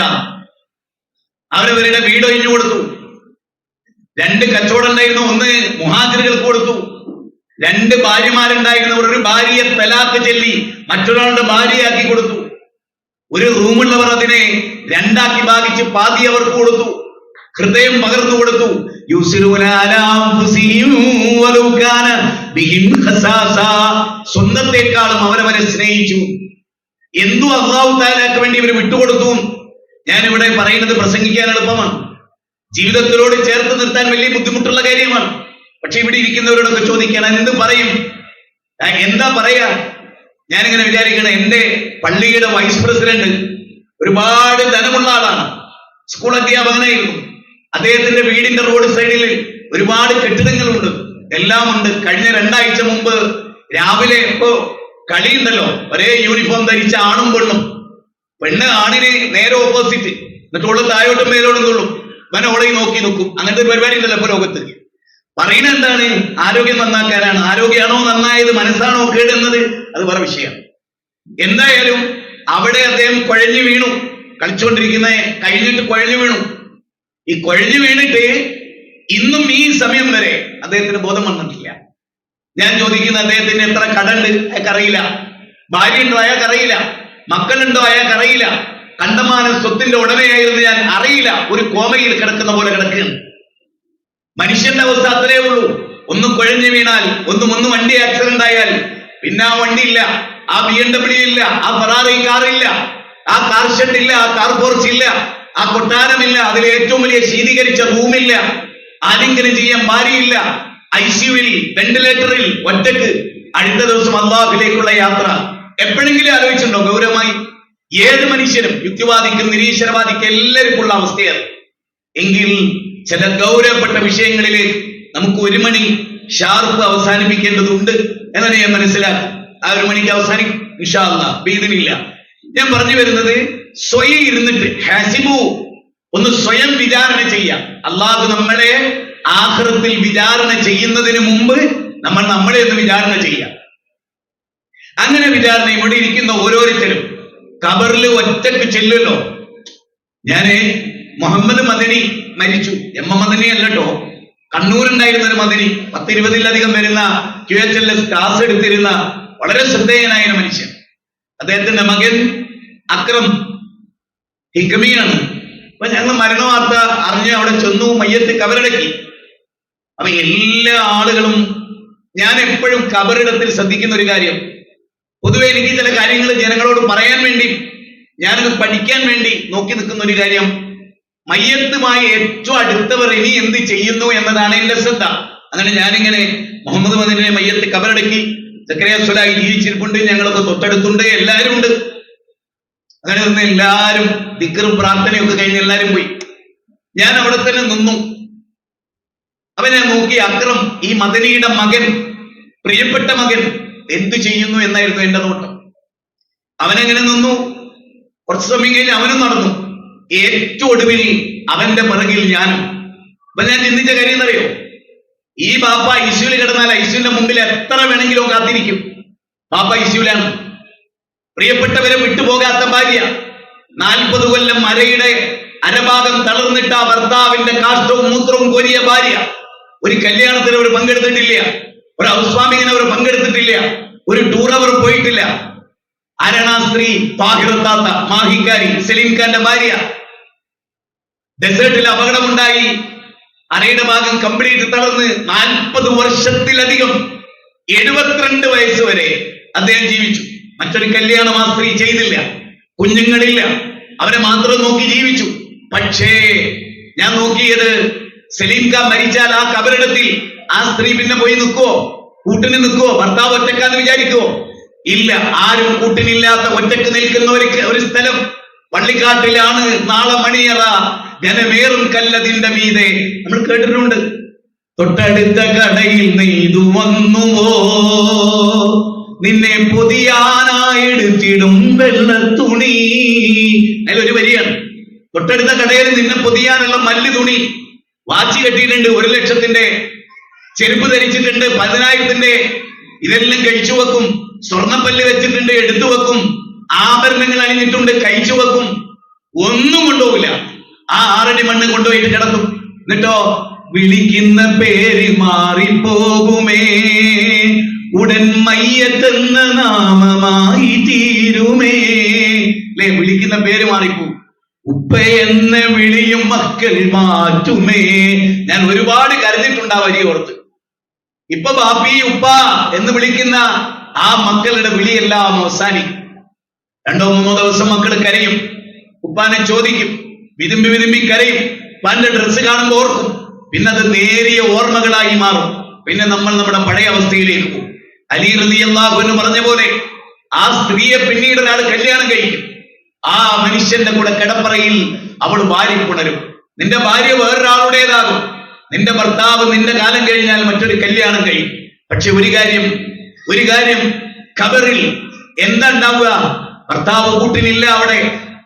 അവരവരുടെ വീട് ഒഴിഞ്ഞു കൊടുത്തു. 2 കച്ചവടം ഉണ്ടായിരുന്നു, ഒന്ന് മുഹാജിറുകൾക്ക് കൊടുത്തു. 2 ഭാര്യമാരുണ്ടായിരുന്നവർ ഒരു ഭാര്യയെ തലാഖ് ചൊല്ലി മറ്റൊരാളുടെ ഭാര്യയാക്കി കൊടുത്തു. ഒരു റൂമുള്ളവർ അതിനെ 2ആക്കി ഭാഗിച്ച് പാതി അവർക്ക് കൊടുത്തു. ഹൃദയം പകർന്നു കൊടുത്തു. സ്വന്തത്തെക്കാളും അവരവരെ സ്നേഹിച്ചു. എന്തു അല്ലാഹു തആലക്ക് വേണ്ടി ഇവർ വിട്ടുകൊടുത്തു. ഞാനിവിടെ പറയുന്നത് പ്രസംഗിക്കാൻ എളുപ്പമാണ്, ജീവിതത്തിലോട് ചേർത്ത് നിർത്താൻ വലിയ ബുദ്ധിമുട്ടുള്ള കാര്യമാണ്. പക്ഷെ ഇവിടെ ഇരിക്കുന്നവരോടൊക്കെ ചോദിക്കണം, എന്ത് പറയും, എന്താ പറയാ? ഞാനിങ്ങനെ വിചാരിക്കണം, എന്റെ പള്ളിയുടെ വൈസ് പ്രസിഡന്റ് ഒരുപാട് ധനമുള്ള ആളാണ്, സ്കൂൾ അധ്യാപകനായിരുന്നു. അദ്ദേഹത്തിന്റെ വീടിന്റെ റോഡ് സൈഡിൽ ഒരുപാട് കെട്ടിടങ്ങളുണ്ട്, എല്ലാം ഉണ്ട്. കഴിഞ്ഞ 2 ആഴ്ച മുമ്പ് രാവിലെ ഇപ്പോ കളിയുണ്ടല്ലോ, ഒരേ യൂണിഫോം ധരിച്ച ആണും പെണ്ണും. പെണ്ണ് ആണിന് നേരെ ഓപ്പോസിറ്റ്, എന്നിട്ട് ഓള് താഴോട്ടും മേലോട്ടും കൊള്ളും, ഇവനെ ഓളെ നോക്കി നോക്കും. അങ്ങനത്തെ ഒരു പരിപാടി ഉണ്ടല്ലോ ഇപ്പൊ ലോകത്ത്. പറയുന്നത് എന്താണ്? ആരോഗ്യം നന്നാക്കാനാണ്. ആരോഗ്യമാണോ നന്നായത്, മനസ്സാണോ കേടുന്നത്, അത് വേറെ വിഷയം. എന്തായാലും അവിടെ അദ്ദേഹം കുഴഞ്ഞു വീണു. കളിച്ചുകൊണ്ടിരിക്കുന്ന കഴിഞ്ഞിട്ട് കുഴഞ്ഞു വീണു. ഈ കുഴഞ്ഞു വീണിട്ട് ഇന്നും ഈ സമയം വരെ അദ്ദേഹത്തിന് ബോധം വന്നിട്ടില്ല. ഞാൻ ചോദിക്കുന്ന അദ്ദേഹത്തിന് എത്ര കടണ്ട് അയാൾക്കറിയില്ല, ഭാര്യ ഉണ്ടോ അയാൾക്കറിയില്ല, മക്കളുണ്ടോ അയാൾക്കറിയില്ല, കണ്ടമാനം സ്വത്തിന്റെ ഉടമയായിരുന്നു ഞാൻ അറിയില്ല. ഒരു കോമയിൽ കിടക്കുന്ന പോലെ കിടക്കുകയാണ്. മനുഷ്യന്റെ അവസ്ഥ അത്രേ ഉള്ളൂ. ഒന്ന് കുഴഞ്ഞു വീണാൽ, ഒന്ന് വണ്ടി ആക്സിഡന്റ് ആയാൽ പിന്നെ ആ വണ്ടി ഇല്ല, ആ BMW ഇല്ല, ആ ഫെറാറി കാറില്ല, ആ കാർ ഷെഡ് ഇല്ല, ആ കാർ പോർച്ച് ഇല്ല, ആ കൊട്ടാരമില്ല, അതിൽ ഏറ്റവും വലിയ ശീതീകരിച്ച റൂമില്ല, ആലിംഗനം ചെയ്യാൻ ഭാര്യയില്ല, ICUവിൽ വെന്റിലേറ്ററിൽ ഒറ്റക്ക്. അടുത്ത ദിവസം അള്ളാഹുവിലേക്കുള്ള യാത്ര. എപ്പോഴെങ്കിലും ആലോചിച്ചിട്ടുണ്ടോ ഗൗരവമായി? ഏത് മനുഷ്യനും, യുക്തിവാദിക്കും നിരീശ്വരവാദിക്കും എല്ലാവർക്കും ഉള്ള അവസ്ഥയാണ്. എങ്കിൽ ചില ഗൗരവപ്പെട്ട വിഷയങ്ങളിലേക്ക് നമുക്ക് 1 മണി ഷാർപ്പ് അവസാനിപ്പിക്കേണ്ടതുണ്ട് എന്നാണ് ഞാൻ മനസ്സിലാക്കുക. ആ 1 മണിക്ക് അവസാനിക്കും ഇൻഷാ അല്ലാഹ് ബിഇദ്നില്ല. ഞാൻ പറഞ്ഞു വരുന്നത്, സ്വയം ഇരുന്നിട്ട് ഹസിബു, ഒന്ന് സ്വയം വിചാരണ ചെയ്യാം. അള്ളാഹു നമ്മളെ ആഖിറത്തിൽ വിചാരണ ചെയ്യുന്നതിന് മുമ്പ് നമ്മൾ നമ്മളെ ഒന്ന് വിചാരണ ചെയ്യാം. അങ്ങനെ വിചാരണ ഇവിടെ ഇരിക്കുന്ന ഓരോരുത്തരും ഖബറിൽ ഒറ്റക്ക് ചെല്ലുമല്ലോ. ഞാന് മുഹമ്മദ് മദനി മരിച്ചു, മദനി അല്ലട്ടോ, കണ്ണൂരുണ്ടായിരുന്ന ഒരു മദനി, 10-20-ലധികം വരുന്ന QHLS ക്ലാസ് എടുത്തിരുന്ന വളരെ ശ്രദ്ധേയനായ മനുഷ്യൻ. അദ്ദേഹത്തിന്റെ മകൻ അക്രം ഹിക്കമിയാണ്. അപ്പൊ ഞങ്ങൾ മരണവാർത്ത അറിഞ്ഞ് അവിടെ ചെന്നു, മയ്യത്ത് കബറടക്കി. അപ്പൊ എല്ലാ ആളുകളും, ഞാൻ എപ്പോഴും കബറിടത്തിൽ ശ്രദ്ധിക്കുന്ന ഒരു കാര്യം, പൊതുവെ എനിക്ക് ചില കാര്യങ്ങൾ ജനങ്ങളോട് പറയാൻ വേണ്ടി, ഞാനത് പഠിക്കാൻ വേണ്ടി നോക്കി നിൽക്കുന്ന ഒരു കാര്യം, മയ്യത്തുമായി ഏറ്റവും അടുത്തവർ ഇനി എന്ത് ചെയ്യുന്നു എന്നതാണ് എന്റെ ശ്രദ്ധ. അങ്ങനെ ഞാനിങ്ങനെ മുഹമ്മദ് മദനിനെ മയ്യത്ത് കബറടക്കി. സക്കറിയ സ്വലാഹി ജീവിച്ചിരിപ്പുണ്ട്, ഞങ്ങളൊക്കെ തൊട്ടടുത്തുണ്ട്, എല്ലാവരും ഉണ്ട്. അങ്ങനെ നിന്ന് എല്ലാവരും ദിക്റും പ്രാർത്ഥനയും ഒക്കെ കഴിഞ്ഞ് എല്ലാവരും പോയി. ഞാൻ അവിടെ തന്നെ നിന്നു. അപ്പൊ ഞാൻ നോക്കി, അക്രം, ഈ മദനിയുടെ മകൻ, പ്രിയപ്പെട്ട മകൻ എന്തു ചെയ്യുന്നു എന്നായിരുന്നു എന്റെ നോട്ടം. അവനെങ്ങനെ നിന്നു. കുറച്ചു സമയം കഴിഞ്ഞ് അവനും നടന്നു. ഏറ്റവും ഒടുവിൽ അവന്റെ പിറകിൽ ഞാനും. അപ്പൊ ഞാൻ ചിന്തിച്ച കാര്യം എന്നറിയോ, ഈ ബാപ്പ ICUവിൽ കിടന്നാൽ ICUവിന്റെ മുമ്പിൽ എത്ര വേണമെങ്കിലും കാത്തിരിക്കും. ബാപ്പ ICUവിലാണ്. പ്രിയപ്പെട്ടവരെ വിട്ടുപോകാത്ത ഭാര്യ, 40 കൊല്ലം അരയുടെ അരഭാഗം തളർന്നിട്ട ഭർത്താവിന്റെ കാഷ്ടവും മൂത്രവും കോരിയ ഭാര്യ. ഒരു കല്യാണത്തിന് അവർ പങ്കെടുത്തിട്ടില്ല, ഒരു ഹൗസ് വാമിങ്ങിന് അവർ പങ്കെടുത്തിട്ടില്ല, ഒരു ടൂർ അവർ പോയിട്ടില്ല. ആരാണ് ആ സ്ത്രീ? താഹിറത്താത്ത, മാഹിക്കാരി, സലീം ഖാന്റെ ഭാര്യ. ഡെസേർട്ടിൽ അപകടമുണ്ടായി, അരയുടെ ഭാഗം കംപ്ലീറ്റ് തളർന്ന് 40 വർഷത്തിലധികം, 72 വയസ്സ് വരെ അദ്ദേഹം ജീവിച്ചു. മറ്റൊരു കല്യാണം ആ സ്ത്രീ ചെയ്തില്ല, കുഞ്ഞുങ്ങളില്ല, അവരെ മാത്രം നോക്കി ജീവിച്ചു. പക്ഷേ ഞാൻ നോക്കിയത്, സലീം ഖാൻ മരിച്ചാൽ ആ കബറിടത്തിൽ ആ സ്ത്രീ പിന്നെ പോയി നിൽക്കുവോ? കൂട്ടിന് നിൽക്കുവോ? ഭർത്താവ് ഒറ്റക്കാന്ന് വിചാരിക്കുവോ? ഇല്ല. ആരും കൂട്ടിനില്ലാത്ത ഒറ്റക്ക് നിൽക്കുന്ന ഒരു സ്ഥലം പള്ളിക്കാട്ടിലാണ്. നാളെ മണിയറ ജനമേറും കല്ലതിന്റെ മീതെ, നമ്മൾ കേട്ടിട്ടുണ്ട്. തൊട്ടടുത്ത കടയിൽ നെയ്തു വന്നുവോ, നിന്നെ പൊതിയാനായെടുത്തിടും വെള്ളത്തുണി. അതിലൊരു വരിയാണ്, തൊട്ടടുത്ത കടയിൽ നിന്നെ പൊതിയാനുള്ള മല്ല് തുണി. വാച്ച് കെട്ടിയിട്ടുണ്ട്, 1 ലക്ഷത്തിന്റെ ചെരുപ്പ് ധരിച്ചിട്ടുണ്ട്, 10,000ത്തിന്റെ ഇതെല്ലാം കഴിച്ചു വെക്കും. സ്വർണ്ണപ്പല്ല് വെച്ചിട്ടുണ്ട്, എടുത്തു വെക്കും. ആഭരണങ്ങൾ അണിഞ്ഞിട്ടുണ്ട്, കഴിച്ചു വെക്കും. ഒന്നും കൊണ്ടുപോകില്ല. ആ 6 അടി മണ്ണ് കൊണ്ടുപോയിട്ട് കിടത്തും. എന്നിട്ടോ, വിളിക്കുന്ന പേര് മാറിപ്പോകുമേ, ഉടൻ മയ്യത്തെന്ന നാമമായി തീരുമേ. അല്ലെ, വിളിക്കുന്ന പേര് മാറിപ്പോകും. ഉപ്പ എന്ന വിളിയും മക്കൾ മാറ്റുമേ. ഞാൻ ഒരുപാട് കരുതിയിട്ടുണ്ട് ആ വരി ഓർത്ത്. ഇപ്പൊ ബാപ്പി ഉപ്പ എന്ന് വിളിക്കുന്ന ആ മക്കളുടെ വിളിയെല്ലാം അവസാനിക്കും. 2-3 ദിവസം മക്കൾ കരയും, ഉപ്പാനെ ചോദിക്കും, വിതുമ്പി കരയും. ഉപ്പാന്റെ ഡ്രസ്സ് കാണുമ്പോൾ ഓർക്കും. പിന്നെ അത് നേരിയ ഓർമ്മകളായി മാറും. പിന്നെ നമ്മൾ നമ്മുടെ പഴയ അവസ്ഥയിലേക്ക് പോകും. അലി റളിയല്ലാഹു അൻഹു പറഞ്ഞ പോലെ, ആ സ്ത്രീയെ പിന്നീട് ഒരാൾ കല്യാണം കഴിക്കും. ആ മനുഷ്യന്റെ കൂടെ കിടപ്പറയിൽ അവൾ ഭാര്യ പുണരും. നിന്റെ ഭാര്യ വേറൊരാളുടേതാകും. നിന്റെ ഭർത്താവ് നിന്റെ കാലം കഴിഞ്ഞാൽ മറ്റൊരു കല്യാണം കഴിയും. പക്ഷെ ഒരു കാര്യം, ഖബറിൽ എന്താ ഉണ്ടാവുക? ഭർത്താവ് കൂട്ടിനില്ല അവിടെ,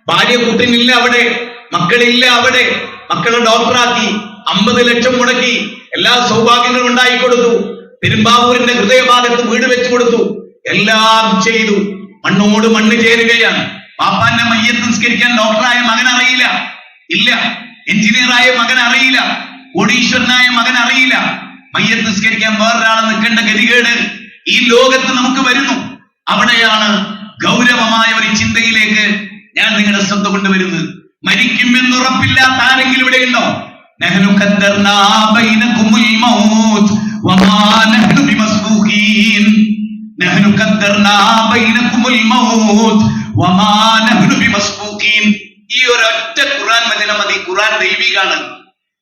ഭാര്യ കൂട്ടിനില്ല അവിടെ, മക്കളില്ല അവിടെ. മക്കളെ ഡോക്ടറാക്കി, 50 ലക്ഷം മുടക്കി എല്ലാ സൗഭാഗ്യങ്ങളും ഉണ്ടായിക്കൊടുത്തു. പെരുമ്പാവൂരിന്റെ ഹൃദയഭാഗത്ത് വീട് വെച്ചു കൊടുത്തു. എല്ലാം ചെയ്തു. മണ്ണോട് മണ്ണ് ചേരുകയാണ്. പാപ്പാന്റെ മയ്യത്ത് നിസ്കരിക്കാൻ ഡോക്ടറായ മകൻ അറിയില്ല, ഇല്ല. എഞ്ചിനീയറായ മകൻ അറിയില്ല, കോടീശ്വരനായ മകൻ അറിയില്ല. മയ്യത്ത് നിസ്കരിക്കാൻ വേറൊരാളെ നിൽക്കേണ്ട ഗതികേട് ഈ ലോകത്ത് നമുക്ക് വരുന്നു. അവിടെയാണ് ഗൗരവമായ ഒരു ചിന്തയിലേക്ക് ഞാൻ നിങ്ങളുടെ ശ്രദ്ധ കൊണ്ടുവരുന്നത്. മരിക്കുമെന്നുറപ്പില്ലാത്ത ആരെങ്കിലും ഇവിടെ ഉണ്ടോ? നഹ്നു ഖദ്ദർനാ ബൈനകുമുൽ മൗത്ത് വമാ നഹ്നു ബിമസ്ബൂഖീൻ. നഹ്നു ഖദ്ദർനാ ബൈനകുമുൽ മൗത്ത് വമാ നഹ്നു ബിമസ്ബൂഖീൻ. ഈ ഒരൊറ്റ ഖുർആൻ വചനം മതി. ഖുർആൻ ദൈവികാണ്.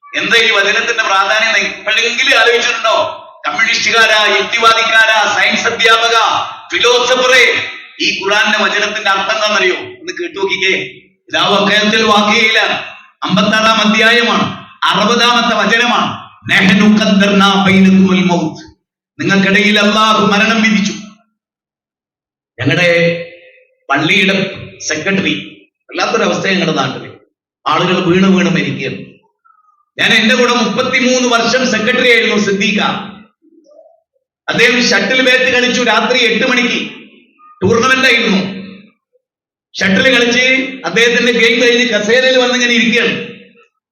എന്താ ഈ വചനത്തിന്റെ പ്രാധാന്യം എപ്പോഴെങ്കിലും ആലോചിച്ചിട്ടുണ്ടോ? കമ്മ്യൂണിസ്റ്റുകാരാ, യുക്തിവാദിക്കാരാ, സയൻസ് അധ്യാപക, ഫിലോസഫറെ, ഈ ഖുർആന്റെ വചനത്തിന്റെ അർത്ഥം എന്താണെന്നറിയോ? ഒന്ന് കേട്ടു നോക്കിക്കേ. ഇതാവക്കയത്തിൽ വാക്കിയില്ല. 56-ാം അധ്യായമാണ്, 60-ാമത്തെ വചനമാണ്. നഹ്നു ഖദ്ദർനാ ബൈനകുമുൽ മൗത്ത്. നിങ്ങൾക്കിടയിൽ അല്ലാഹു മരണം വിധിച്ചു. ഞങ്ങളുടെ പള്ളിയുടെ സെക്രട്ടറി, വല്ലാത്തൊരവസ്ഥ ഞങ്ങളുടെ നാട്ടില്. ആളുകൾ വീണ് മരിക്കുകയാണ്. ഞാൻ എന്റെ കൂടെ 33 വർഷം സെക്രട്ടറി ആയിരുന്നു സിദ്ദീഖ. അദ്ദേഹം ഷട്ടിൽ ബാറ്റ് കളിച്ചു. രാത്രി 8 മണിക്ക് ടൂർണമെന്റ് ആയിരുന്നു. ഷട്ടിൽ കളിച്ച് അദ്ദേഹത്തിന്റെ ഗെയിം കഴിഞ്ഞ് കസേരയിൽ വന്നിങ്ങനെ ഇരിക്കുകയാണ്.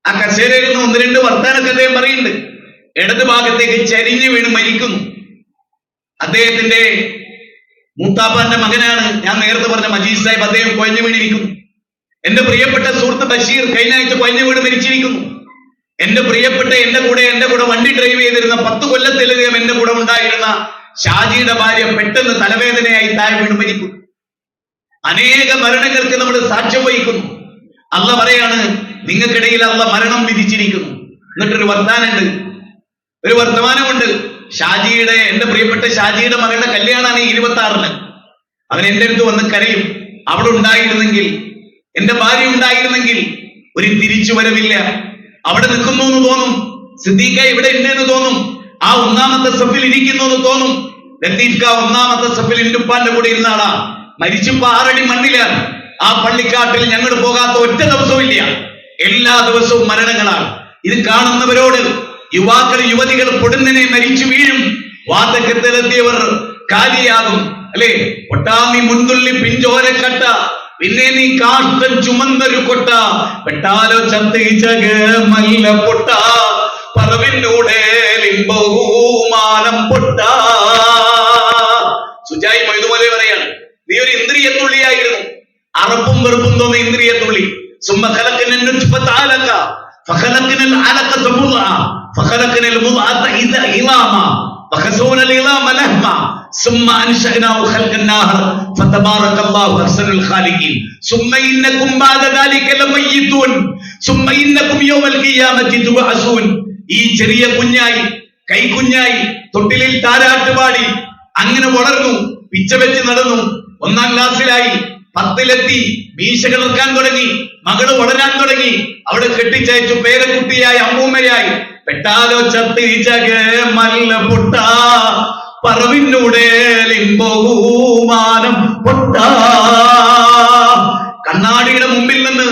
ആ കസേരയിൽ നിന്ന് 1-2 വർത്താനൊക്കെ അദ്ദേഹം പറയുന്നുണ്ട്. ഇടത് ഭാഗത്തേക്ക് ചരിഞ്ഞു വീണ് മരിക്കുന്നു. അദ്ദേഹത്തിന്റെ മൂത്താപ്പാന്റെ മകനാണ് ഞാൻ നേരത്തെ പറഞ്ഞ മജീദ് സാഹിബ്. അദ്ദേഹം കൊഴഞ്ഞു വീണിരിക്കുന്നു. എന്റെ പ്രിയപ്പെട്ട സുഹൃത്ത് ബഷീർ കഴിഞ്ഞ ആഴ്ച കൊഴഞ്ഞു വീണ് മരിച്ചിരിക്കുന്നു. എന്റെ പ്രിയപ്പെട്ട എന്റെ കൂടെ വണ്ടി ഡ്രൈവ് ചെയ്തിരുന്ന 10 കൊല്ലത്തിലധികം എന്റെ കൂടെ ഉണ്ടായിരുന്ന ഷാജിയുടെ ഭാര്യ പെട്ടെന്ന് തലവേദനയായി താഴെ വീണ് മരിക്കുന്നു. അനേക മരണങ്ങൾക്ക് നമ്മൾ സാക്ഷ്യം വഹിക്കുന്നു. അല്ല പറയാണ്, നിങ്ങൾക്കിടയിൽ അല്ല മരണം വിധിച്ചിരിക്കുന്നു. എന്നിട്ടൊരു വർത്തമാനമുണ്ട്. ഷാജിയുടെ, എന്റെ പ്രിയപ്പെട്ട ഷാജിയുടെ മകളുടെ കല്യാണമാണ് 26-ന്. അവൻ എന്റെ അടുത്ത് വന്ന് കരയും. അവിടെ ഉണ്ടായിരുന്നെങ്കിൽ, എന്റെ ഭാര്യ ഉണ്ടായിരുന്നെങ്കിൽ ഒരു തിരിച്ചുവരവില്ല. അവിടെ നിൽക്കുന്നു എന്ന് തോന്നും. സിദ്ദീഖ ഇവിടെ ഉണ്ട് എന്ന് തോന്നും. ആ 1-ാമത്തെ സഫിൽ ഇരിക്കുന്നു എന്ന് തോന്നും. ലത്തീഫ്ക 1-ാമത്തെ സഫിൽ ഇന്റുപ്പാന്റെ കൂടെ ഇരുന്ന ആളാ. മരിച്ചപ്പോ 6 അടി മണ്ണിലാണ്. ആ പള്ളിക്കാട്ടിൽ ഞങ്ങൾ പോകാത്ത ഒറ്റ ദിവസവും ഇല്ല. എല്ലാ ദിവസവും മരണങ്ങളാണ്. ഇത് കാണുന്നവരോട്, യുവാക്കൾ യുവതികൾ പൊടുന്നനെ മരിച്ചു വീഴും. വാർദ്ധക്യത്തിലെത്തിയവർ കാലിയാകും. അല്ലെ, ഒട്ടാമി മുൻതുള്ളി പിഞ്ചോരക്കട്ട, പിന്നെ നീ കാഷ്ടം ചുമന്നൊരു കൊട്ട, പെട്ടാലോ ചത്തിച്ചക മല്ല പൊട്ട, പറവിനൂടെ ലിംബഹൂമാനം പൊട്ട. സുജായി മൊയ്തുപോലെ പറയാണ്, നീ ഒരു ഇന്ദ്രിയത്തുള്ളിയായിരുന്നു. അറപ്പും വെറുപ്പും തോന്നിയ ഇന്ദ്രിയത്തുള്ളി. സുമ്മ ഖലഖന നുത്ഫത അലക ഫഖലഖന അലഖത മുദ്അ ഫഖലഖന മുദ്അത ഇളാമ ഫഖസൂന ഇളാമ ലഹ്മ സുമ്മ അൻശഅനാഹു ഖൽഖൻ നാഹർ ഫതബാറകല്ലാഹു അഹ്സനുൽ ഖാലിഖീൻ സുമ്മ ഇന്നകും ബഅദ ദാലിക ലമയ്യിതൂൻ സുമ്മ ഇന്നകും യൗമൽ ഖിയാമത്തി തുബഅസൂൻ. ഈ ചെറിയ കുഞ്ഞായി, കൈക്കുഞ്ഞായി, തൊട്ടിലിൽ താരാട്ടുപാടി അങ്ങനെ വളർന്നു, പിച്ച വെച്ച് നടന്നു. 1-ാം ക്ലാസ്സിലായി, 10-ലെത്തി, മീശ കിളർക്കാൻ തുടങ്ങി, മകള് വളരാൻ തുടങ്ങി. അവിടെ കെട്ടിച്ചയച്ചു പേരക്കുട്ടിയായി, അമ്മൂമ്മയായി. പെട്ടാലോ ചത്തിച്ചക മല്ല പൊട്ട, പറവിനൂടെ ലിംബഹൂമാനം പൊട്ട. കണ്ണാടിയുടെ മുമ്പിൽ നിന്ന്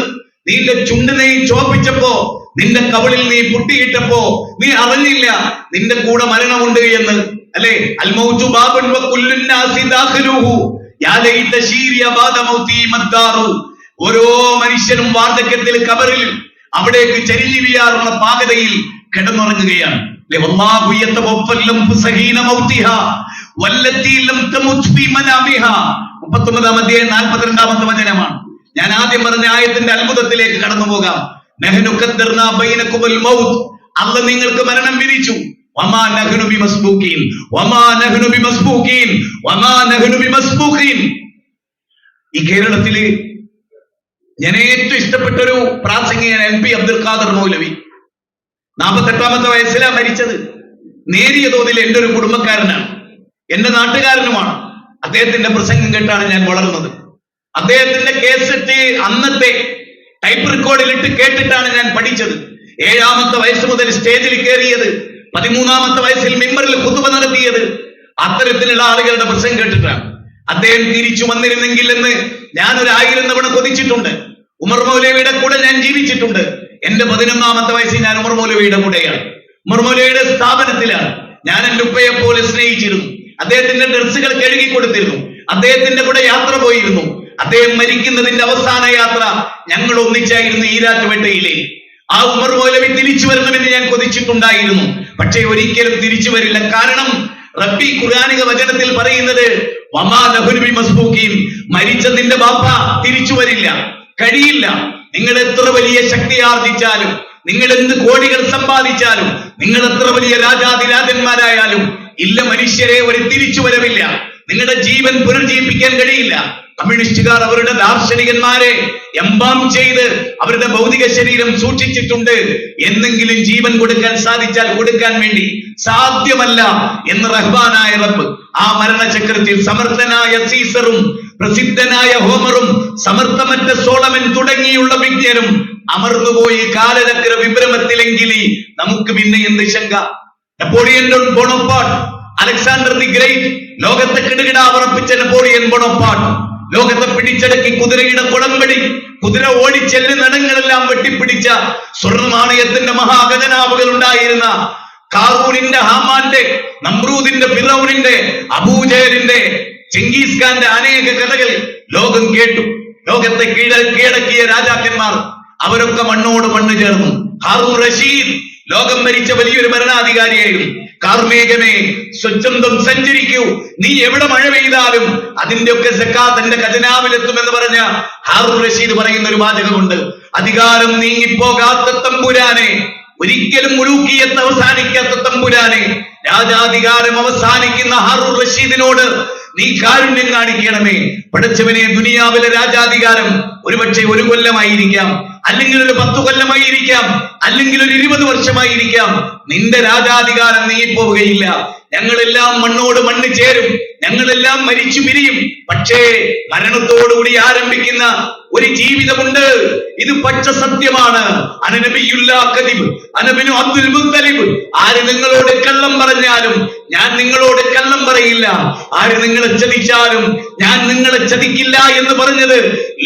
നിന്റെ ചുണ്ട് നീ ചോപ്പിച്ചപ്പോ, നിന്റെ കവളിൽ നീ പൊട്ടിയിട്ടപ്പോ നീ അറിഞ്ഞില്ല നിന്റെ കൂടെ മരണമുണ്ട് എന്ന്. അല്ലെ, അൽമൗതു ബാബുൻ വകുല്ലുൻ നാസി ദാഖിലുഹു യാ ലൈത ശീരിയ ബാദ മൗതി മദ്ദാറു. ഓരോ മനുഷ്യനും വാർദ്ധക്യത്തിൽ കബറിൽ അവിടേക്ക് ചരിഞ്ഞു വീഴാറുള്ള പാകതയിൽ കിടന്നുറങ്ങുകയാണ്. വല്ലാഹു യതവഫൽ അൻഫുസഹീന മൗതിഹാ വല്ലത്തി ലം തമുത് ഫീ മനാമിഹാ. 39-ാം അധ്യായം 42-ാമത്തെ വചനമാണ്. ഞാൻ ആദ്യം പറഞ്ഞ ആയത്തിന്റെ അത്ഭുതത്തിലേക്ക് കടന്നു പോകാം. നഹ്നു ഖദ്ദർനാ ബൈനകുമുൽ മൗത്ത്. അല്ലാഹു നിങ്ങൾക്ക് മരണം വിധിച്ചു. വമാ നഹ്നു ബിമസ്ബൂഖീൻ വമാ നഹ്നു ബിമസ്ബൂഖീൻ വമാ നഹ്നു ബിമസ്ബൂഖീൻ. ഈ കേരളത്തില് ഞാൻ ഏറ്റവും ഇഷ്ടപ്പെട്ട ഒരു പ്രാസംഗികൻ MP അബ്ദുൽ ഖാദർ മൗലവി. 48-ാമത്തെ വയസ്സിലാണ് മരിച്ചത്. നേരിയ തോതിൽ എന്റെ ഒരു കുടുംബക്കാരനാണ്, എന്റെ നാട്ടുകാരനുമാണ്. അദ്ദേഹത്തിന്റെ പ്രസംഗം കേട്ടാണ് ഞാൻ വളർന്നത്. അദ്ദേഹത്തിന്റെ കേസറ്റ് അന്നത്തെ ടൈപ്പ് റെക്കോർഡിലിട്ട് കേട്ടിട്ടാണ് ഞാൻ പഠിച്ചത്. 7-ാമത്തെ വയസ്സ് മുതൽ സ്റ്റേജിൽ കയറിയത്, 13-ാമത്തെ വയസ്സിൽ മിമ്പറിൽ ഖുതുബ നടത്തിയത് അത്തരത്തിലുള്ള ആളുകളുടെ പ്രസംഗം കേട്ടിട്ടാണ്. അദ്ദേഹം തിരിച്ചു വന്നിരുന്നെങ്കിൽ എന്ന് ഞാൻ 1000 തവണ കൊതിച്ചിട്ടുണ്ട്. ഉമർ മൗലവിയുടെ കൂടെ ഞാൻ ജീവിച്ചിട്ടുണ്ട്. എന്റെ 11ാമത്തെ വയസ്സിൽ ഞാൻ ഉമർ മൗലവിയുടെ കൂടെയാണ്. ഉമർ മൗലവിയുടെ സ്ഥാപനത്തിലാണ്. ഞാൻ എന്റെ ഉപ്പയെ പോലെ സ്നേഹിച്ചിരുന്നു. അദ്ദേഹത്തിന്റെ ഡ്രസ്സുകൾ കഴുകി കൊടുത്തിരുന്നു. അദ്ദേഹത്തിന്റെ കൂടെ യാത്ര പോയിരുന്നു. അദ്ദേഹം മരിക്കുന്നതിന്റെ അവസാന യാത്ര ഞങ്ങൾ ഒന്നിച്ചായിരുന്നു ഈരാറ്റുപേട്ടയിലെ. ആ ഉമർ മൗലവി തിരിച്ചു വരണമെന്ന് ഞാൻ കൊതിച്ചിട്ടുണ്ടായിരുന്നു. പക്ഷേ ഒരിക്കലും തിരിച്ചു വരില്ല. കാരണം റബ്ബി ഖുർആനിക വചനത്തിൽ പറയുന്നത് വമാ ലഹു ബിമസ്ബൂഖീൻ, മരിച്ചതിന്റെ ബാപ്പ തിരിച്ചു വരില്ല, കഴിയില്ല. നിങ്ങൾ എത്ര വലിയ ശക്തി ആർജിച്ചാലും, നിങ്ങൾ എന്ത് കോടികൾ സമ്പാദിച്ചാലും, നിങ്ങൾ എത്ര വലിയ രാജാതിരാജന്മാരായാലും ഇല്ല മനുഷ്യരെ, ഒരു തിരിച്ചു വരവില്ല. നിങ്ങളുടെ ജീവൻ പുനർജീവിപ്പിക്കാൻ കഴിയില്ല. കമ്മ്യൂണിസ്റ്റുകാർ അവരുടെ ദാർശനികന്മാരെ എംബാം ചെയ്ത് അവരുടെ ഭൗതിക ശരീരം സൂക്ഷിച്ചിട്ടുണ്ട്. എന്നെങ്കിലും ജീവൻ കൊടുക്കാൻ സാധിച്ചാൽ കൊടുക്കാൻ വേണ്ടി സാധ്യമല്ല എന്ന് റഹ്മാനായ റബ്ബ് ആ മരണചക്രത്തിൽ സമർത്ഥനായ സീസറും പ്രസിദ്ധനായ ഹോമറും സമർത്ഥമറ്റ സോളമൻ തുടങ്ങിയുള്ള വിജ്ഞരും അമർന്നുപോയി കാലചക്ര വിഭ്രമത്തിലെങ്കിൽ നമുക്ക് പിന്നെ എന്ത് ശങ്ക? Napoleon Bonaparte, Alexander the great, ലോകത്തെ കിടുകിടാവറപ്പിച്ച നെപ്പോളിയൻ ബോണപ്പാർട്ട് ലോകത്തെ പിടിച്ചടക്കി കുതിരയുടെ കുളമ്പടി, കുതിര ഓടിച്ചെല്ല് നടങ്ങളെല്ലാം വെട്ടിപ്പിടിച്ച സ്വർണ്ണ നാണയത്തിന്റെ മഹാഖജനാവുകൾ ഉണ്ടായിരുന്ന കാറൂനിന്റെ, ഹാമാന്റെ, നമ്രൂദിന്റെ, ഫിറൗനിന്റെ, അബൂജഹലിന്റെ, ചെങ്കീസ് ഖാന്റെ അനേക കഥകൾ ലോകം കേട്ടു. ലോകത്തെ കീഴടക്കിയ രാജാക്കന്മാർ അവരൊക്കെ മണ്ണോട് മണ്ണ് ചേർന്നു. ഹാറൂൺ റഷീദ് ലോകം ഭരിച്ച വലിയൊരു ഭരണാധികാരിയായിരുന്നു. കാർമേഘമേ സ്വച്ഛന്തം സഞ്ചരിക്കൂ, നീ എവിടെ മഴ പെയ്താലും അതിന്റെ ഒക്കെ സക്കാത്ത് എന്റെ ഖജനാവിലെത്തുമെന്ന് പറഞ്ഞ ഹാറൂൺ റഷീദ് പറയുന്ന ഒരു വാചകമുണ്ട്. അധികാരം നീങ്ങിപ്പോകാത്ത തമ്പുരാനെ, ഒരിക്കലും മുലൂക്കിയത്ത് അവസാനിക്കാത്ത തമ്പുരാനെ, രാജാധികാരം അവസാനിക്കുന്ന ഹാറൂൺ റഷീദിനോട് നീ കാരുണ്യം കാണിക്കണമേ. പടച്ചവനെ, ദുനിയാവിലെ രാജാധികാരം ഒരുപക്ഷെ 1 കൊല്ലമായിരിക്കാം, അല്ലെങ്കിൽ ഒരു 10 കൊല്ലമായിരിക്കാം, അല്ലെങ്കിൽ ഒരു 20 വർഷമായിരിക്കാം. നിന്റെ രാജാധികാരം നീങ്ങിപ്പോവുകയില്ല. ഞങ്ങളെല്ലാം മണ്ണോട് മണ്ണ് ചേരും, ഞങ്ങളെല്ലാം മരിച്ചു പിരിയും. പക്ഷേ മരണത്തോടുകൂടി ആരംഭിക്കുന്ന ഒരു ജീവിതമുണ്ട്. ഇത് പച്ച സത്യമാണ്. അബ്ദുൽ മുത്തലിബ്, ആര് നിങ്ങളോട് കള്ളം പറഞ്ഞാലും ഞാൻ നിങ്ങളോട് കള്ളം പറയില്ല, ആര് നിങ്ങളെ ചതിച്ചാലും ഞാൻ നിങ്ങളെ ചതിക്കില്ല എന്ന് പറഞ്ഞത്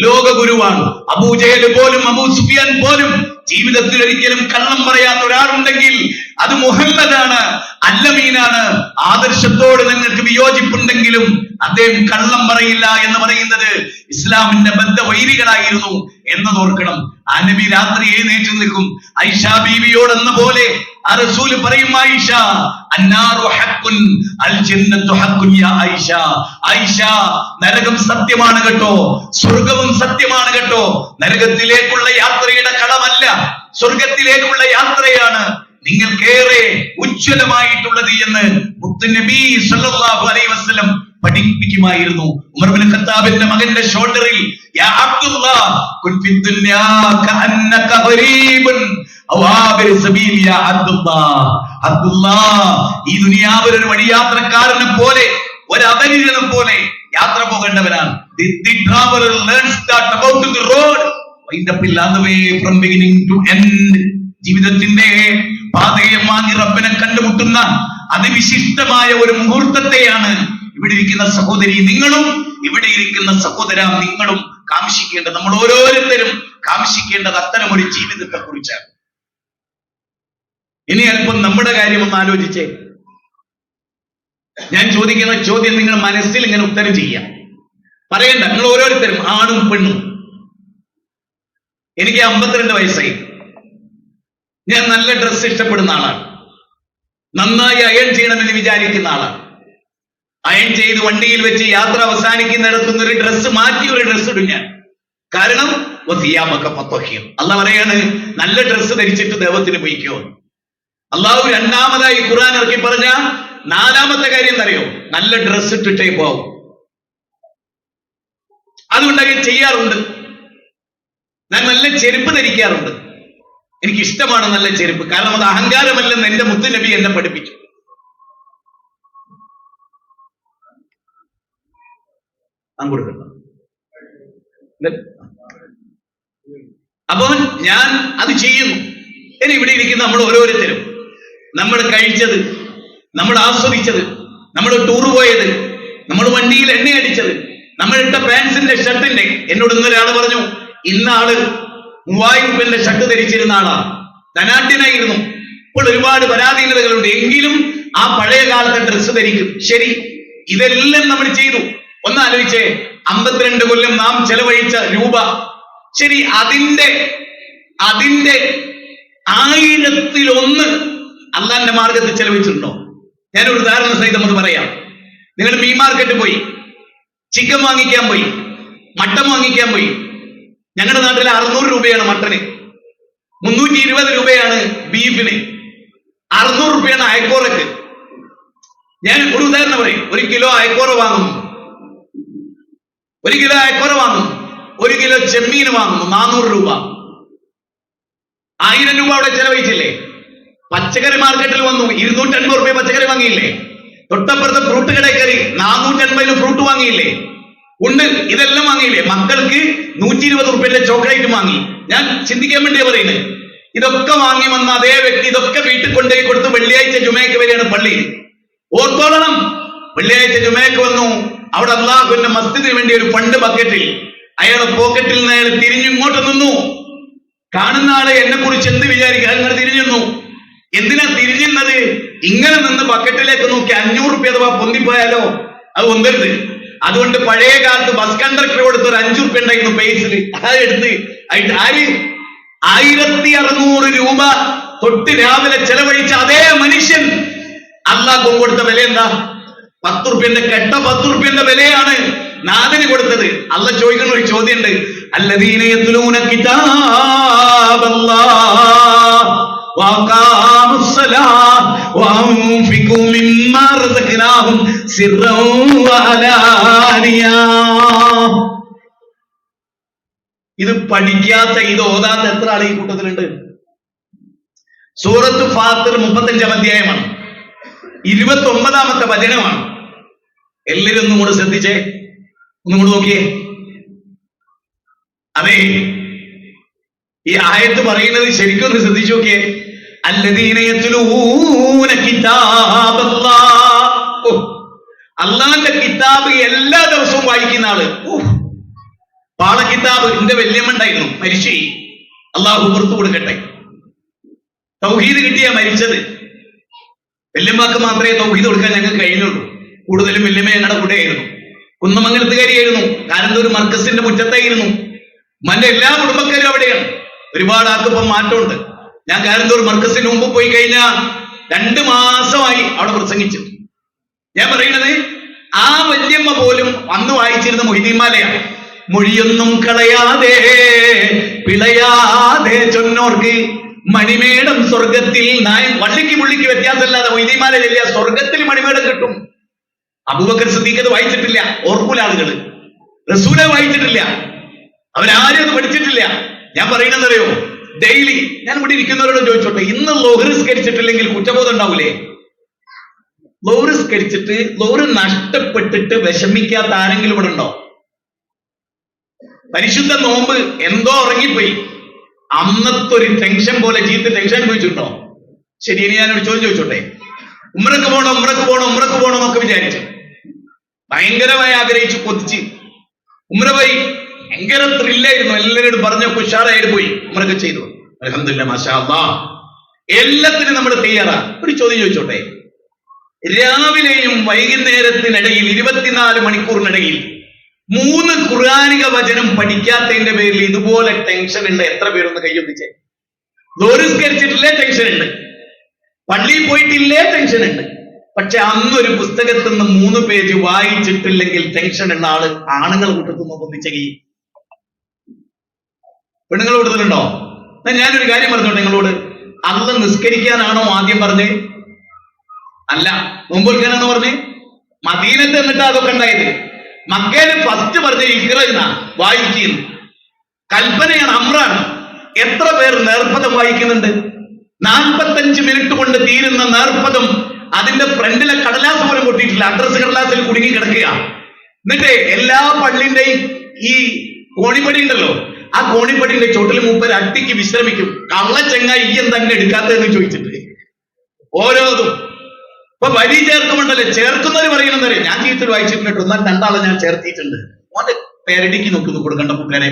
ലോകഗുരുവാണ്. അബൂജഹൽ പോലും അബൂ സുഫിയാൻ പോലും ജീവിതത്തിൽ ഒരിക്കലും കള്ളം പറയാത്ത ഒരാളുണ്ടെങ്കിൽ അത് മുഹമ്മദാണ്, അല്ലമീനാണ്. ആദർശത്തോട് നിങ്ങൾക്ക് വിയോജിപ്പുണ്ടെങ്കിലും അദ്ദേഹം കള്ളം പറയില്ല എന്ന് പറയുന്നത് ഇസ്ലാമിന്റെ ബദ്ധവൈരികളായിരുന്നു എന്നത് ഓർക്കണം. ആ നബി രാത്രി എഴുന്നേറ്റ് നിൽക്കും. ഐഷ ബീവിയോട് എന്ന പോലെ ആ റസൂല് പറയും, ആയിഷ അന്നാറു ഹഖ്കുൻ അൽ ജന്നത്തു ഹഖ്കുൻ യാ ആയിഷ. ആയിഷ, നരകം സത്യമാണ് കേട്ടോ, സ്വർഗവും സത്യമാണ് കേട്ടോ. നരകത്തിലേക്കുള്ള യാത്രയുടെ കടമല്ല, സ്വർഗത്തിലേക്കുള്ള യാത്രയാണ് നിങ്ങൾക്കേറെ ഉജ്ജ്വലമായിട്ടുള്ളത് എന്ന് മുത്തുനബി സല്ലല്ലാഹു അലൈഹി വസല്ലം പഠിപ്പിക്കുമായിരുന്നു. ഉമർ ഇബ്നു ഖത്താബിന്റെ മകന്റെ ഷോൾഡറിൽ യാ അബ്ദുല്ലാ കുൻ ഫി ദുനിയാ കഅന്നക ഗരീബൻ ഔ ആബിർ സബീൽ യാ അബ്ദുല്ലാ. അബ്ദുല്ലാ, ഈ ദുനിയാവിൽ ഒരു വഴിയാത്രക്കാരനെ പോലെ, ഒരു അപരിചിതനെ പോലെ യാത്ര പോകേണ്ടവനാണ്. The traveler learns that about the road wind up all the way from beginning to end. ജീവിതത്തിന്റെ പാതയെ മാഞ്ഞ് റബ്ബിനെ കണ്ടുമുട്ടുന്ന അതിവിശിഷ്ടമായ ഒരു മുഹൂർത്തത്തെയാണ് ഇവിടെ ഇരിക്കുന്ന സഹോദരി നിങ്ങളും, ഇവിടെ ഇരിക്കുന്ന സഹോദര നിങ്ങളും കാംക്ഷിക്കേണ്ടത്, നമ്മൾ ഓരോരുത്തരും കാംക്ഷിക്കേണ്ടത് അത്തരം ഒരു ജീവിതത്തെ കുറിച്ചാണ്. ഇനി അല്പം നമ്മുടെ കാര്യം ഒന്ന് ആലോചിച്ചേ. ഞാൻ ചോദിക്കുന്ന ചോദ്യം നിങ്ങൾ മനസ്സിൽ ഇങ്ങനെ ഉത്തരം ചെയ്യാം, പറയണ്ട. നിങ്ങൾ ഓരോരുത്തരും, ആണും പെണ്ണും. എനിക്ക് 52 വയസ്സായി. ഞാൻ നല്ല ഡ്രസ്സ് ഇഷ്ടപ്പെടുന്ന ആളാണ്. നന്നായി അയൺ ചെയ്യണമെന്ന് വിചാരിക്കുന്ന ആളാണ്. അയൺ ചെയ്ത് വണ്ടിയിൽ വെച്ച് യാത്ര അവസാനിക്കുന്നിടത്തുനിന്ന് ഒരു ഡ്രസ്സ് മാറ്റി ഒരു ഡ്രസ്സ് ഇടും ഞാൻ. കാരണം അള്ളാഹ് പറയാണ്, നല്ല ഡ്രസ്സ് ധരിച്ചിട്ട് ദൈവത്തിന് പോയിക്കോ. അള്ളാഹു രണ്ടാമതായി ഖുർആൻ ഇറക്കി പറഞ്ഞ 4ാമത്തെ കാര്യം എന്തറിയോ? നല്ല ഡ്രസ്സ് ഇട്ടിട്ടേ പോവും. അതുകൊണ്ട് അത് ചെയ്യാറുണ്ട്. ഞാൻ നല്ല ചെരുപ്പ് ധരിക്കാറുണ്ട്. എനിക്ക് ഇഷ്ടമാണ് നല്ല ചെരുപ്പ്, കാരണം അത് അഹങ്കാരമല്ലെന്ന് എന്റെ മുത്തുനബി എന്നെ പഠിപ്പിച്ചു. അപ്പോൾ ഞാൻ അത് ചെയ്യുന്നു. ഇനി ഇവിടെ ഇരിക്കുന്ന നമ്മൾ ഓരോരുത്തരും നമ്മൾ കഴിച്ചത്, നമ്മൾ ആസ്വദിച്ചത്, നമ്മൾ ടൂർ പോയത്, നമ്മൾ വണ്ടിയിൽ എണ്ണ അടിച്ചത്, നമ്മൾ ഇട്ട പാൻസിന്റെ ഷർട്ടിന്റെ, എന്നോട് ഇന്നൊരാള് പറഞ്ഞു, ഇന്നാള് 3000 ഷർട്ട് ധരിച്ചിരുന്ന ആളാണ്, ധനാഢ്യനായിരുന്നു. ഇപ്പോൾ ഒരുപാട് പരാധീനതകളുണ്ട്, എങ്കിലും ആ പഴയ കാലത്തെ ഡ്രസ്സ് ധരിക്കും. ശരി, ഇതെല്ലാം നമ്മൾ ചെയ്തു. ഒന്നാലോചിച്ചേ, 52 കൊല്ലം നാം ചെലവഴിച്ച രൂപ, ശരി, അതിന്റെ 1000-ൽ-1 അള്ളാന്റെ മാർഗത്തിൽ ചെലവഴിച്ചിട്ടുണ്ടോ? ഞാനൊരു ഉദാഹരണ സഹിതം അത് പറയാം. നിങ്ങൾ മീൻ മാർക്കറ്റ് പോയി, ചിക്കൻ വാങ്ങിക്കാൻ പോയി, മട്ടൻ വാങ്ങിക്കാൻ പോയി. ഞങ്ങളുടെ നാട്ടിൽ 600 രൂപയാണ് മട്ടന്, 320 രൂപയാണ് ബീഫിന്, 600 രൂപയാണ് അയക്കോറക്ക്. ഞാൻ ഒരു ഉദാഹരണം പറയും. 1 കിലോ അയക്കോറ വാങ്ങുന്നു, 1 കിലോ അയക്കോറ വാങ്ങുന്നു, 1 കിലോ ചെമ്മീൻ വാങ്ങുന്നു, 400 രൂപ. 1000 രൂപ അവിടെ ചെലവഴിച്ചില്ലേ? പച്ചക്കറി മാർക്കറ്റിൽ വന്നു, 250 രൂപ പച്ചക്കറി വാങ്ങിയില്ലേ? തൊട്ടപ്പുറത്തെ ഫ്രൂട്ട് കടയിൽ കയറി 450 ഫ്രൂട്ട് വാങ്ങിയില്ലേ? ഉണ്ട്, ഇതെല്ലാം വാങ്ങിയില്ലേ? മക്കൾക്ക് 120 രൂപയുടെ ചോക്ലേറ്റ് വാങ്ങി. ഞാൻ ചിന്തിക്കാൻ വേണ്ടിയാ പറയുന്നത്. ഇതൊക്കെ വാങ്ങി വന്ന അതേ വ്യക്തി ഇതൊക്കെ വീട്ടിൽ കൊണ്ടുപോയി കൊടുത്ത് വെള്ളിയാഴ്ച ജുമയ്ക്ക് വരെയാണ് പള്ളിയിൽ. ഓർത്തോളണം, വെള്ളിയാഴ്ച ജുമയ്ക്ക് വന്നു, അവിടെ അള്ളാഹുവിന്റെ മസ്ജിദിന് വേണ്ടി ഒരു ഫണ്ട് ബക്കറ്റിൽ അയാളെ പോക്കറ്റിൽ നിന്ന് അയാൾ തിരിഞ്ഞിങ്ങോട്ട് നിന്നു. കാണുന്ന ആളെ എന്നെ കുറിച്ച് എന്ത് വിചാരിക്കുക? അങ്ങനെ തിരിഞ്ഞു. എന്തിനാ തിരിഞ്ഞുന്നത്? ഇങ്ങനെ നിന്ന് ബക്കറ്റിലേക്ക് നോക്കി 500 രൂപ അഥവാ പൊന്തിപ്പോയാലോ അത് പൊന്തരുത്. അതുകൊണ്ട് പഴയ കാലത്ത് ബസ് കണ്ടക്ടർ കൊടുത്ത ഒരു 5 രൂപ ഉണ്ടായിരുന്നു പേസിൽ, അത് എടുത്ത് 1600 രൂപ തൊട്ട് രാവിലെ ചെലവഴിച്ച അതേ മനുഷ്യൻ അള്ളാഹ് കൊടുത്ത വില എന്താ? 10 രൂപന്റെ കെട്ട 10 രൂപന്റെ വിലയാണ് നാഥന് കൊടുത്തത്. അള്ളാഹ് ചോദിക്കുന്ന ഒരു ചോദ്യമുണ്ട്, അല്ലദീന യത്ലൂന കിതാബല്ലാഹ് വഅഖാമുസ്സലാഹ് വഅൻഫിഖൂ മിമ്മാ റസഖ്നാഹും സിർറൻ വഅലാനിയ. ഇത് പഠിക്കാത്ത, ഇത് ഓതാത്ത എത്ര ആൾ ഈ കൂട്ടത്തിലുണ്ട്? സൂറത്ത് ഫാത്തിർ 35-ാം അധ്യായമാണ്, 29-ാമത്തെ വചനമാണ്. എല്ലാവരും ഒന്നും കൂടെ ശ്രദ്ധിച്ചേ, ഒന്നും കൂടെ നോക്കിയേ. അതെ, ഈ ആയത്ത് പറയുന്നത് ശരിക്കും ഒന്ന് ശ്രദ്ധിച്ചു നോക്കിയേ. അല്ലദീന യത്ലൂന കിതാബല്ലാഹ്, അള്ളാന്റെ കിതാബ് എല്ലാ ദിവസവും വായിക്കുന്ന ആള്. പാള കിതാബ് എന്റെ വല്യമ്മ ഉണ്ടായിരുന്നു, മരിച്ചു, അള്ളാഹു പുറത്തു കൊടുക്കട്ടെ. തൗഹീദ് കിട്ടിയാ മരിച്ചത്. വല്യമ്മക്ക് മാത്രമേ തൗഹീദ് കൊടുക്കാൻ ഞങ്ങൾക്ക് കഴിഞ്ഞുള്ളൂ. കൂടുതലും വല്യമ്മ ഞങ്ങളുടെ കൂടെ ആയിരുന്നു. കുന്നമംഗലത്തുകാരിയായിരുന്നു. കാരന്തൂർ മർക്കസിന്റെ മുറ്റത്തായിരുന്നു. മന്റെ എല്ലാ കുടുംബക്കാരും അവിടെയാണ്. ഒരുപാട് ആർക്കിപ്പം മാറ്റമുണ്ട്. ഞാൻ കാരന്തൂർ മർക്കസിന് മുമ്പ് പോയി കഴിഞ്ഞാൽ 2 മാസമായി അവിടെ പ്രസംഗിച്ചു. ഞാൻ പറയുന്നത് ആ വല്യമ്മ പോലും അന്ന് വായിച്ചിരുന്ന മൊയ്തീന്മാലയാണ്. മൊഴിയൊന്നും കളയാതെ പിളയാതെ ചൊന്നോർക്ക് മണിമേടം സ്വർഗത്തിൽ വള്ളിക്ക് പുള്ളിക്ക് വ്യത്യാസമല്ലാതെ മൊയ്തീന്മാല ചെല്ലിയ സ്വർഗത്തിൽ മണിമേടം കിട്ടും. അബൂബക്കർ സിദ്ദീഖ് അത് വായിച്ചിട്ടില്ല, ഓർക്കൂല ആളുകൾ. റസൂല വായിച്ചിട്ടില്ല, അവരാരും അത് പഠിച്ചിട്ടില്ല. ഞാൻ പറയുന്നതറിയോ, ഡെയിലി ഞാൻ ഇവിടെ ഇരിക്കുന്നവരോട് ചോദിച്ചോട്ടെ, ഇന്ന് ലോഹ് നിസ്കരിച്ചിട്ടില്ലെങ്കിൽ കുറ്റബോധം ഉണ്ടാവൂലേ? ലോഹ് നിസ്കരിച്ചിട്ട് ലോഹ് നഷ്ടപ്പെട്ടിട്ട് വിഷമിക്കാത്ത ആരെങ്കിലും ഇവിടെ ഉണ്ടോ? പരിശുദ്ധ നോമ്പ് എന്തോ ഉറങ്ങിപ്പോയി, അന്നത്തെ ഒരു ടെൻഷൻ പോലെ ജീവിതത്തിൽ ടെൻഷൻ അനുഭവിച്ചിട്ടുണ്ടോ? ശരി, ഇനി ഞാനൊരു ചോദ്യം ചോദിച്ചോട്ടെ. ഉംറക്ക് പോകണം എന്നൊക്കെ വിചാരിച്ചു, ഭയങ്കരമായി ആഗ്രഹിച്ചു, കൊതിച്ച് ഉംറ പോയി. ഭയങ്കര ത്രില്ലായിരുന്നു. എല്ലാവരോടും പറഞ്ഞൊക്കെ ഉഷാറായിട്ട് പോയി ഉംറക്ക് ചെയ്തു. അൽഹംദുലില്ലാഹ്, മാഷാ അല്ലാഹ്, എല്ലാത്തിനും നമ്മൾ തയ്യാറാ. ഒരു ചോദ്യം ചോദിച്ചോട്ടെ. രാവിലെയും വൈകുന്നേരത്തിനിടയിൽ 24 മണിക്കൂറിനിടയിൽ 3 ഖുർആനിക വചനം പഠിക്കാത്തതിന്റെ പേരിൽ ഇതുപോലെ ടെൻഷൻ ഉണ്ട് എത്ര പേരൊന്ന് കയ്യൊന്നിച്ചേ? ദോരിസ്കരിച്ചിട്ടില്ലേ? ടെൻഷൻ ഉണ്ട്. പള്ളിയിൽ പോയിട്ടില്ലേ? ടെൻഷൻ ഉണ്ട്. പക്ഷെ അന്നൊരു പുസ്തകത്തിൽ നിന്ന് 3 പേജ് വായിച്ചിട്ടില്ലെങ്കിൽ ടെൻഷൻ ഉള്ള ആള് ആണുങ്ങൾ കൂട്ടത്തുനിന്ന് ഒന്നിച്ചെങ്കിൽ പെണ്ണുങ്ങൾ കൊടുത്തിട്ടുണ്ടോ? ഞാനൊരു കാര്യം പറഞ്ഞോട്ടെ നിങ്ങളോട്. അള്ള നിസ്കരിക്കാനാണോ ആദ്യം പറഞ്ഞ്? അല്ല, നോമ്പ് എടുക്കാനാണോ പറഞ്ഞ്? മദീനത്ത് എന്നിട്ട് അതൊക്കെ ഉണ്ടായത്. മക്കയില് ഫസ്റ്റ് പറഞ്ഞ ഇഖ്റ വായിക്കുന്നു, കൽപ്പനയാണ്, അമ്രാണ്. എത്ര പേർ നേർപ്പദം വായിക്കുന്നുണ്ട്? 45 മിനിറ്റ് കൊണ്ട് തീരുന്ന നേർപ്പദം അതിന്റെ ഫ്രണ്ടിലെ കടലാസ് പോലും പൊട്ടിയിട്ടില്ല, അഡ്രസ് കടലാസിൽ കുടുങ്ങി കിടക്കുക. എന്നിട്ട് എല്ലാ പള്ളിന്റെയും ഈ കോണിപ്പടി ഉണ്ടല്ലോ, ആ കോണിപ്പടിന്റെ ചോട്ടിൽ മൂപ്പര് അട്ടിക്ക് വിശ്രമിക്കും. കള്ളച്ചെങ്ങായി ഈയം തന്നെ എടുക്കാത്തതെന്ന് ചോദിച്ചിട്ട് ഓരോന്നും. ഇപ്പൊ വരി ചേർക്കുമുണ്ടല്ലോ, ചേർക്കുന്നവര് പറയണമെന്നറിയാം. ഞാൻ ജീവിതത്തിൽ വായിച്ചിട്ടുണ്ട്, എന്നാൽ 2 ആളെ ഞാൻ ചേർത്തിയിട്ടുണ്ട്. ഓന്റെ പേരടിക്ക് നോക്കുന്നു കൊടുക്കേണ്ട കൂട്ടുകാരെ.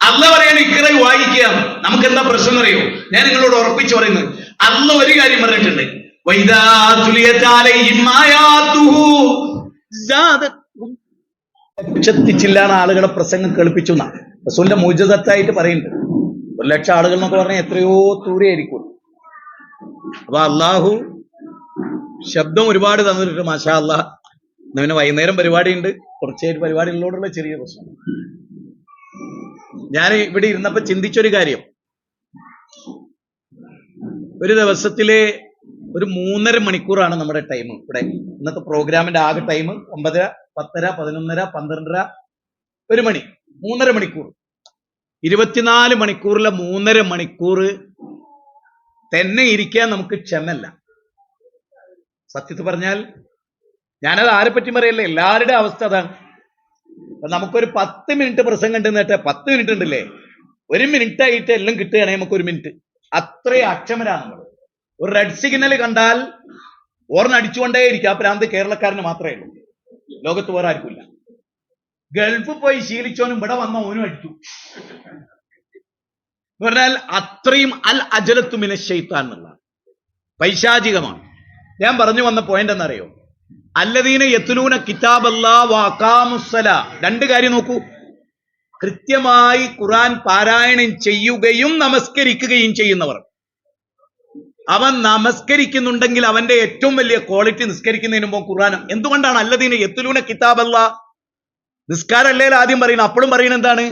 അല്ല പറയാണ് ഇക്ര വായിക്കുക. നമുക്ക് എന്താ പ്രശ്നം അറിയോ? ഞാൻ നിങ്ങളോട് ഉറപ്പിച്ചു പറയുന്നത്, അല്ല ഒരു കാര്യം പറഞ്ഞിട്ടുണ്ട്, വൈദാ തുലിയത് അലൈഹിം ആയാതുഹു സാദത്തുഹും. ഉച്ചത്തിച്ചില്ലാണ് ആളുകളെ പ്രസംഗം കേൾപ്പിച്ചു എന്നാ റസൂലിന്റെ മുഅ്ജിസത്തായിട്ട് പറയുന്നുണ്ട്. 1,00,000 ആളുകൾ എന്നൊക്കെ പറഞ്ഞാൽ എത്രയോ ദൂരെയായിരിക്കും. അപ്പൊ അള്ളാഹു ശബ്ദം ഒരുപാട് തന്നിട്ടുണ്ട്. മാഷാ അല്ലാഹ്. പിന്നെ വൈകുന്നേരം പരിപാടി ഉണ്ട്, കുറച്ചായിട്ട് പരിപാടി ഉള്ളതോടുള്ള ചെറിയ പ്രശ്നം. ഞാൻ ഇവിടെ ഇരുന്നപ്പോ ചിന്തിച്ചൊരു കാര്യം, ഒരു ദിവസത്തിലെ ഒരു 3.5 മണിക്കൂറാണ് നമ്മുടെ ടൈം. ഇവിടെ ഇന്നത്തെ പ്രോഗ്രാമിന്റെ ആകെ ടൈം 9:30, 10:30, 11:30, 12:30, 1 മണി, 3.5 മണിക്കൂർ. 24 മണിക്കൂറിലെ 3.5 മണിക്കൂർ തന്നെ ഇരിക്കാൻ നമുക്ക് ക്ഷമല്ല. സത്യത്തിൽ പറഞ്ഞാൽ ഞാനത് ആരെ പറ്റി പറയല്ലേ, എല്ലാവരുടെ അവസ്ഥ അതാണ്. നമുക്കൊരു 10 മിനിറ്റ് പ്രസംഗം ഉണ്ട് നേട്ടെ, 10 മിനിറ്റ് ഉണ്ടല്ലേ, 1 മിനിറ്റ് ആയിട്ട് എല്ലാം കിട്ടുകയാണെങ്കിൽ നമുക്ക് 1 മിനിറ്റ്. അത്രയും അക്ഷമരാണ് നമ്മൾ. ഒരു റെഡ് സിഗ്നൽ കണ്ടാൽ ഓർന്നടിച്ചുകൊണ്ടേ ഇരിക്കും. ആ പ്രാന്ത് കേരളക്കാരന് മാത്രമേ ഉള്ളൂ, ലോകത്ത് വേറെ ആർക്കില്ല. ഗൾഫ് പോയി ശീലിച്ചോനും ഇവിടെ വന്ന ഓനും അടിച്ചു എന്ന് പറഞ്ഞാൽ അത്രയും അൽ അജലത്തു മിന ശൈത്താൻ എന്നുള്ള പൈശാചികമാണ്. ഞാൻ പറഞ്ഞു വന്ന പോയിന്റ് എന്നറിയോ? അല്ലദീന യത്ലൂന കിതാബല്ലാഹ് വ അഖാമുസ്സലാ. 2 കാര്യം നോക്കൂ. കൃത്യമായി ഖുർആൻ പാരായണം ചെയ്യുകയും നമസ്കരിക്കുകയും ചെയ്യുന്നവർ. അവൻ നമസ്കരിക്കുന്നുണ്ടെങ്കിൽ അവന്റെ ഏറ്റവും വലിയ ക്വാളിറ്റി നിസ്കരിക്കുന്നതിന് മുമ്പ് ഖുർആൻ. എന്തുകൊണ്ടാണ് അല്ലദീന യത്ലൂന കിതാബല്ലാഹ്? നിസ്കാരല്ലേ ആദ്യം പറയുന്നത്, അപ്പോഴും പറയുന്നത് എന്താണ്?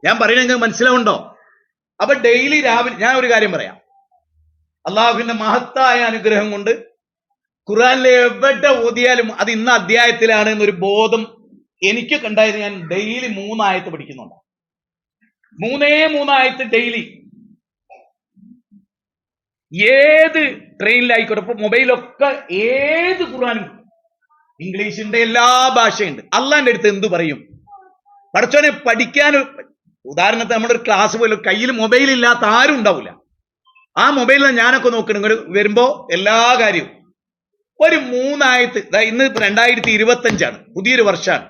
ഞാൻ പറയുന്നത് മനസ്സിലാവുണ്ടോ? അപ്പൊ ഡെയിലി രാവിലെ ഞാൻ ഒരു കാര്യം പറയാം. അള്ളാഹുവിന്റെ മഹത്തായ അനുഗ്രഹം കൊണ്ട് ഖുർആനിലെ എവിടെ ഓതിയാലും അത് ഇന്ന അധ്യായത്തിലാണ് എന്നൊരു ബോധം എനിക്കൊക്കെ ഉണ്ടായത്. ഞാൻ ഡെയിലി 3 ആയത്ത് പഠിക്കുന്നുണ്ട്. 3 ആയത്ത് ഡെയിലി. ഏത് ട്രെയിനിലായിക്കോട്ടെ, ഇപ്പൊ മൊബൈലൊക്കെ ഏത് ഖുർആനും, ഇംഗ്ലീഷിന്റെ എല്ലാ ഭാഷയുണ്ട്. അള്ളാന്റെ അടുത്ത് എന്തു പറയും? പഠിച്ചോനെ പഠിക്കാൻ. ഉദാഹരണത്തിന് നമ്മുടെ ഒരു ക്ലാസ് പോലും കയ്യിൽ മൊബൈൽ ഇല്ലാത്ത ആരും ഉണ്ടാവില്ല. ആ മൊബൈലിൽ ഞാനൊക്കെ നോക്കണം വരുമ്പോ എല്ലാ കാര്യവും. ഒരു 3 ആയത്ത്. ഇന്ന് 2025 പുതിയൊരു വർഷമാണ്.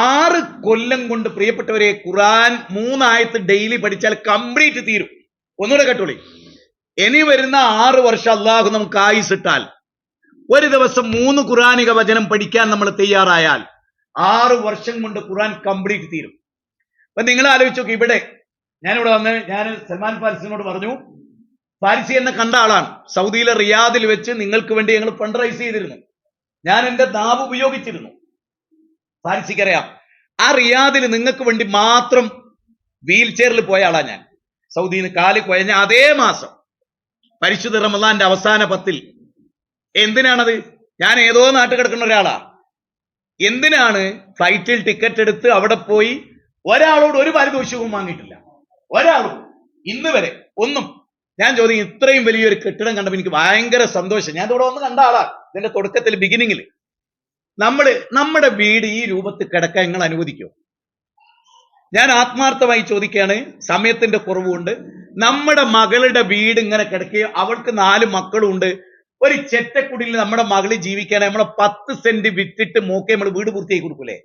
6 കൊല്ലം കൊണ്ട് പ്രിയപ്പെട്ടവരെ ഖുർആൻ 3 ആയത്ത് ഡെയിലി പഠിച്ചാൽ കംപ്ലീറ്റ് തീരും. ഒന്നുകൂടെ കേട്ടോളി. ഇനി വരുന്ന 6 വർഷം അള്ളാഹു നമുക്ക് ആയുസിട്ടാൽ ഒരു ദിവസം 3 ഖുർആനിക വചനം പഠിക്കാൻ നമ്മൾ തയ്യാറായാൽ 6 വർഷം കൊണ്ട് ഖുർആൻ കംപ്ലീറ്റ് തീരും. അപ്പൊ നിങ്ങൾ ആലോചിച്ച് നോക്കി. ഇവിടെ ഞാനിവിടെ വന്ന് ഞാൻ സൽമാൻ ഫാരിസിനോട് പറഞ്ഞു, ഫാരിസി എന്നെ കണ്ട ആളാണ്. സൗദിയിലെ റിയാദിൽ വെച്ച് നിങ്ങൾക്ക് വേണ്ടി ഞങ്ങൾ ഫണ്ട് റൈസ് ചെയ്തിരുന്നു. ഞാൻ എന്റെ നാവ് ഉപയോഗിച്ചിരുന്നു. ഫാരിസിക്കറിയാം. ആ റിയാദിൽ നിങ്ങൾക്ക് വേണ്ടി മാത്രം വീൽ ചെയറിൽ പോയ ആളാ ഞാൻ. സൗദിയിൽ നിന്ന് കാല് കുഴഞ്ഞ അതേ മാസം പരിശുദ്ധ റമദാന്റെ അവസാന 10-ൽ. എന്തിനാണത്? ഞാൻ ഏതോ നാട്ടിൽ കിടക്കുന്ന ഒരാളാ. എന്തിനാണ് ഫ്ലൈറ്റിൽ ടിക്കറ്റ് എടുത്ത് അവിടെ പോയി ഒരാളോട് ഒരു പാരിതോഷികവും വാങ്ങിയിട്ടില്ല. ഒരാളോട് ഇന്ന് വരെ ഒന്നും. ഞാൻ ചോദിക്കും, ഇത്രയും വലിയൊരു കെട്ടിടം കണ്ടപ്പോൾ എനിക്ക് ഭയങ്കര സന്തോഷം. ഞാൻ ഇവിടെ വന്ന് കണ്ട ആളാ ഇതിന്റെ തുടക്കത്തിൽ, ബിഗിനിങ്ങിൽ. നമ്മുടെ വീട് ഈ രൂപത്തിൽ കിടക്കാൻ നിങ്ങൾ അനുവദിക്കോ? ഞാൻ ആത്മാർത്ഥമായി ചോദിക്കുകയാണ്. സമയത്തിന്റെ കുറവുകൊണ്ട് നമ്മുടെ മകളുടെ വീട് ഇങ്ങനെ കിടക്കുകയോ, അവൾക്ക് 4 മക്കളും ഉണ്ട്. ഒരു ചെറ്റക്കുടിയിൽ നമ്മുടെ മകള് ജീവിക്കുകയാണെങ്കിൽ നമ്മളെ 10 സെന്റ് വിറ്റിട്ട് മോക്കെ നമ്മൾ വീട് പൂർത്തിയാക്കി കൊടുക്കൂലേ?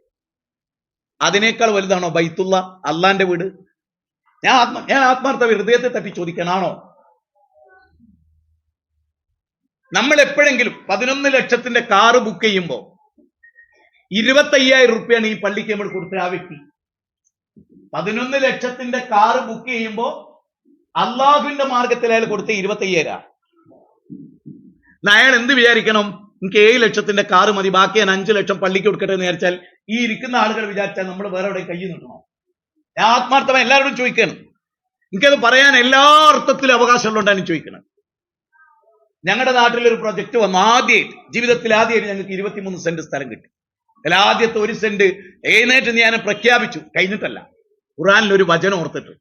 അതിനേക്കാൾ വലുതാണോ ബൈത്തുള്ള അള്ളാന്റെ വീട്? ഞാൻ ആത്മാർത്ഥ ഹൃദയത്തെ തട്ടി ചോദിക്കാനാണോ? നമ്മൾ എപ്പോഴെങ്കിലും 11 ലക്ഷത്തിന്റെ കാറ് ബുക്ക് ചെയ്യുമ്പോൾ 25,000 റുപ്യാണ് ഈ പള്ളിക്ക് നമ്മൾ കൊടുത്ത ആ വ്യക്തി. 11 ലക്ഷത്തിന്റെ കാറ് ബുക്ക് ചെയ്യുമ്പോൾ അള്ളാഹുവിന്റെ മാർഗത്തിൽ അയാൾ കൊടുത്ത 25,000. അയാൾ എന്ത് വിചാരിക്കണം? എനിക്ക് 7 ലക്ഷത്തിന്റെ കാറ് മതി, ബാക്കി ഞാൻ 5 ലക്ഷം പള്ളിക്ക് കൊടുക്കട്ടെ എന്ന് വിചാരിച്ചാൽ ഈ ഇരിക്കുന്ന ആളുകൾ വിചാരിച്ചാൽ നമ്മൾ വേറെ എവിടെ കൈ നീട്ടണോ? ഞാൻ ആത്മാർത്ഥമായി എല്ലാവരോടും ചോദിക്കണം. എനിക്കത് പറയാൻ എല്ലാ അർത്ഥത്തിലും അവകാശമുള്ളതുകൊണ്ടാണ് ചോദിക്കണം. ഞങ്ങളുടെ നാട്ടിലൊരു പ്രൊജക്ട് വന്നു. ജീവിതത്തിൽ ആദ്യമായിട്ട് ഞങ്ങൾക്ക് 23 സെന്റ് സ്ഥലം കിട്ടി. അതിൽ ആദ്യത്തെ 1 സെന്റ് എഴുന്നേറ്റ് ഞാൻ പ്രഖ്യാപിച്ചു. കഴിഞ്ഞിട്ടല്ല, ഖുർആനിൽ ഒരു വചനം ഓർത്തിട്ട്.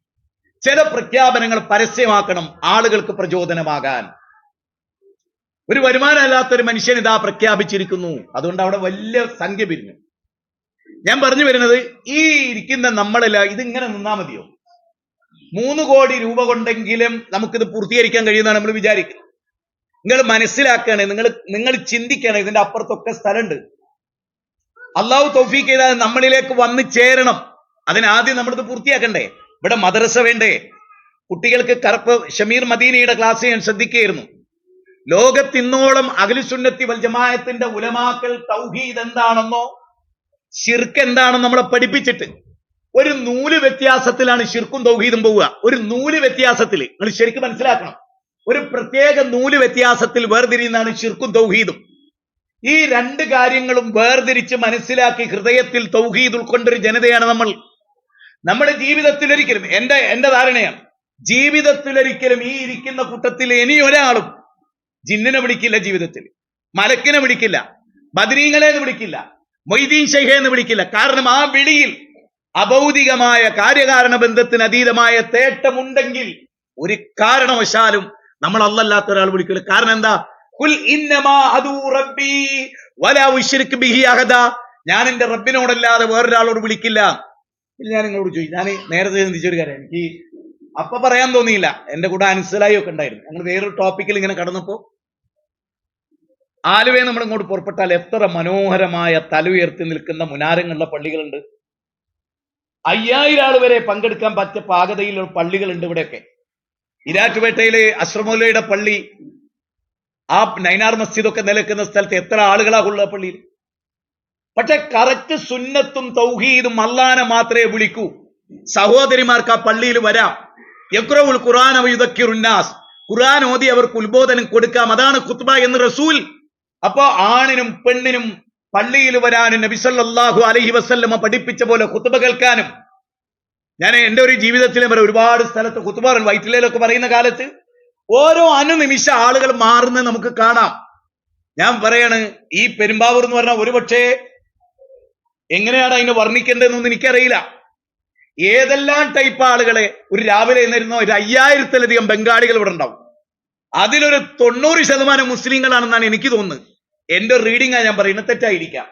ചില പ്രഖ്യാപനങ്ങൾ പരസ്യമാക്കണം, ആളുകൾക്ക് പ്രചോദനമാകാൻ. ഒരു വരുമാനമില്ലാത്തൊരു മനുഷ്യൻ ഇതാ പ്രഖ്യാപിച്ചിരിക്കുന്നു. അതുകൊണ്ട് അവിടെ വലിയ സംഖ്യ പിരിഞ്ഞു. ഞാൻ പറഞ്ഞു വരുന്നത്, ഈ ഇരിക്കുന്ന നമ്മളല്ല ഇതിങ്ങനെ നിന്നാ മതിയോ? 3 കോടി രൂപ കൊണ്ടെങ്കിലും നമുക്കിത് പൂർത്തീകരിക്കാൻ കഴിയുന്നതാണ് നമ്മൾ വിചാരിക്കുന്നത്. നിങ്ങൾ മനസ്സിലാക്കുകയാണ്, നിങ്ങൾ ചിന്തിക്കുകയാണ്, ഇതിന്റെ അപ്പുറത്തൊക്കെ സ്ഥലമുണ്ട്. അള്ളാഹു തൗഫീഖ് ചെയ്താൽ നമ്മളിലേക്ക് വന്നു ചേരണം. അതിനാദ്യം നമ്മളിത് പൂർത്തിയാക്കണ്ടേ? ഇവിടെ മദ്രസ വേണ്ടേ? കുട്ടികൾക്ക് കറുപ്പ് ഷമീർ മദീനയുടെ ക്ലാസ് ഞാൻ ശ്രദ്ധിക്കുകയായിരുന്നു. ലോകത്തിന്നോളം അഹ്ലുസുന്നത്തി വൽ ജമാഅത്തിന്റെ ഉലമാക്കൾ തൗഹീദ് എന്താണെന്നോ ശിർക്ക് എന്താണെന്ന് നമ്മളെ പഠിപ്പിച്ചിട്ട് ഒരു നൂല് വ്യത്യാസത്തിലാണ് ശിർക്കും തൗഹീദും പോവുക. ഒരു നൂല് വ്യത്യാസത്തിൽ നിങ്ങൾ ശരിക്കും മനസ്സിലാക്കണം. ഒരു പ്രത്യേക നൂല് വ്യത്യാസത്തിൽ വേർതിരിയുന്നതാണ് ശിർക്കും തൗഹീദും. ഈ രണ്ട് കാര്യങ്ങളും വേർതിരിച്ച് മനസ്സിലാക്കി ഹൃദയത്തിൽ തൗഹീദ് ഉൾക്കൊണ്ടൊരു ജനതയാണ് നമ്മൾ. നമ്മുടെ ജീവിതത്തിൽ ഒരിക്കലും എന്റെ ധാരണയാണ്, ജീവിതത്തിലൊരിക്കലും ഈ ഇരിക്കുന്ന കൂട്ടത്തിൽ ഇനി ഒരാളും ജിന്നിനെ വിളിക്കില്ല, ജീവിതത്തിൽ മലക്കിനെ വിളിക്കില്ല, ബദരീങ്ങളെ വിളിക്കില്ല, മൊയ്തീൻ ഷെയ്ഖെ എന്ന് വിളിക്കില്ല. കാരണം ആ വിളിയിൽ അഭൗതികമായ കാര്യകാരണ ബന്ധത്തിന് അതീതമായ തേട്ടമുണ്ടെങ്കിൽ ഒരു കാരണവശാലും നമ്മൾ അല്ലാത്ത ഒരാൾ വിളിക്കില്ല. കാരണം എന്താ? കുൽ ഇന്നമാ അദൂ റബ്ബി വലാ ഉശ്രിക് ബിഹി അഹദ. ഞാൻ എന്റെ റബ്ബിനോടല്ലാതെ വേറൊരാളോട് വിളിക്കില്ല. ഞാൻ നിങ്ങളോട് ചോദിച്ചു, ഞാൻ നേരത്തെ ചിന്തിച്ചൊരു കാര്യം എനിക്ക് അപ്പൊ പറയാൻ തോന്നിയില്ല. എന്റെ കൂടെ അൻസലായി ഒക്കെ ഉണ്ടായിരുന്നു. ഞങ്ങൾ വേറൊരു ടോപ്പിക്കിൽ ഇങ്ങനെ കടന്നപ്പോ ആലുവയെ നമ്മൾ ഇങ്ങോട്ട് പുറപ്പെട്ടാൽ എത്ര മനോഹരമായ തല ഉയർത്തി നിൽക്കുന്ന മുനാരങ്ങളുള്ള പള്ളികളുണ്ട്. 5000 ആൾ വരെ പങ്കെടുക്കാൻ പറ്റിയ പാകതയിലുള്ള പള്ളികളുണ്ട് ഇവിടെയൊക്കെ. ഇരാറ്റുപേട്ടയിലെ അഷ്റഫുല്ലയുടെ പള്ളി, ആ നൈനാർ മസ്ജിദ് ഒക്കെ നിലക്കുന്ന സ്ഥലത്ത് എത്ര ആളുകളാ ഉള്ള പള്ളിയിൽ. പക്ഷെ കറക്റ്റ് സുന്നത്തും തൗഹീദും അല്ലാഹനെ മാത്രമേ വിളിക്കൂ. സഹോദരിമാർക്ക് ആ പള്ളിയിൽ വരാം. യഖ്റഉൽ ഖുർആന വയുദക്കിറുന്നാസ്, ഖുർആൻ ഓതി അവർക്ക് ഉത്ബോധനം കൊടുക്കാം. അതാണ് ഖുത്ബ എന്ന് റസൂൽ. അപ്പോ ആണിനും പെണ്ണിനും പള്ളിയിൽ വരാനും നബി സല്ലല്ലാഹു അലൈഹി വസല്ലമ പഠിപ്പിച്ച പോലെ ഖുത്ബ കേൾക്കാനും. ഞാൻ എന്റെ ഒരു ജീവിതത്തിലെ ഒരുപാട് സ്ഥലത്ത് ഖുത്ബ വൈറ്റിലൊക്കെ പറയുന്ന കാലത്ത് ഓരോ അനുനിമിഷ ആളുകൾ മാറുന്നത് നമുക്ക് കാണാം. ഞാൻ പറയാണ്, ഈ പെരുമ്പാവൂർ എന്ന് പറഞ്ഞാൽ ഒരുപക്ഷെ എങ്ങനെയാണ് അതിനെ വർണ്ണിക്കേണ്ടതെന്നൊന്നും എനിക്കറിയില്ല. ഏതെല്ലാം ടൈപ്പ് ആളുകളെ ഒരു രാവിലെ എന്നിരുന്നോ 5000-ത്തിലധികം ബംഗാളികൾ ഇവിടെ ഉണ്ടാവും. അതിലൊരു 90% മുസ്ലിങ്ങളാണെന്നാണ് എനിക്ക് തോന്നുന്നത്. എന്റെ റീഡിംഗാണ് ഞാൻ പറയുന്നത്, തെറ്റായിരിക്കാം.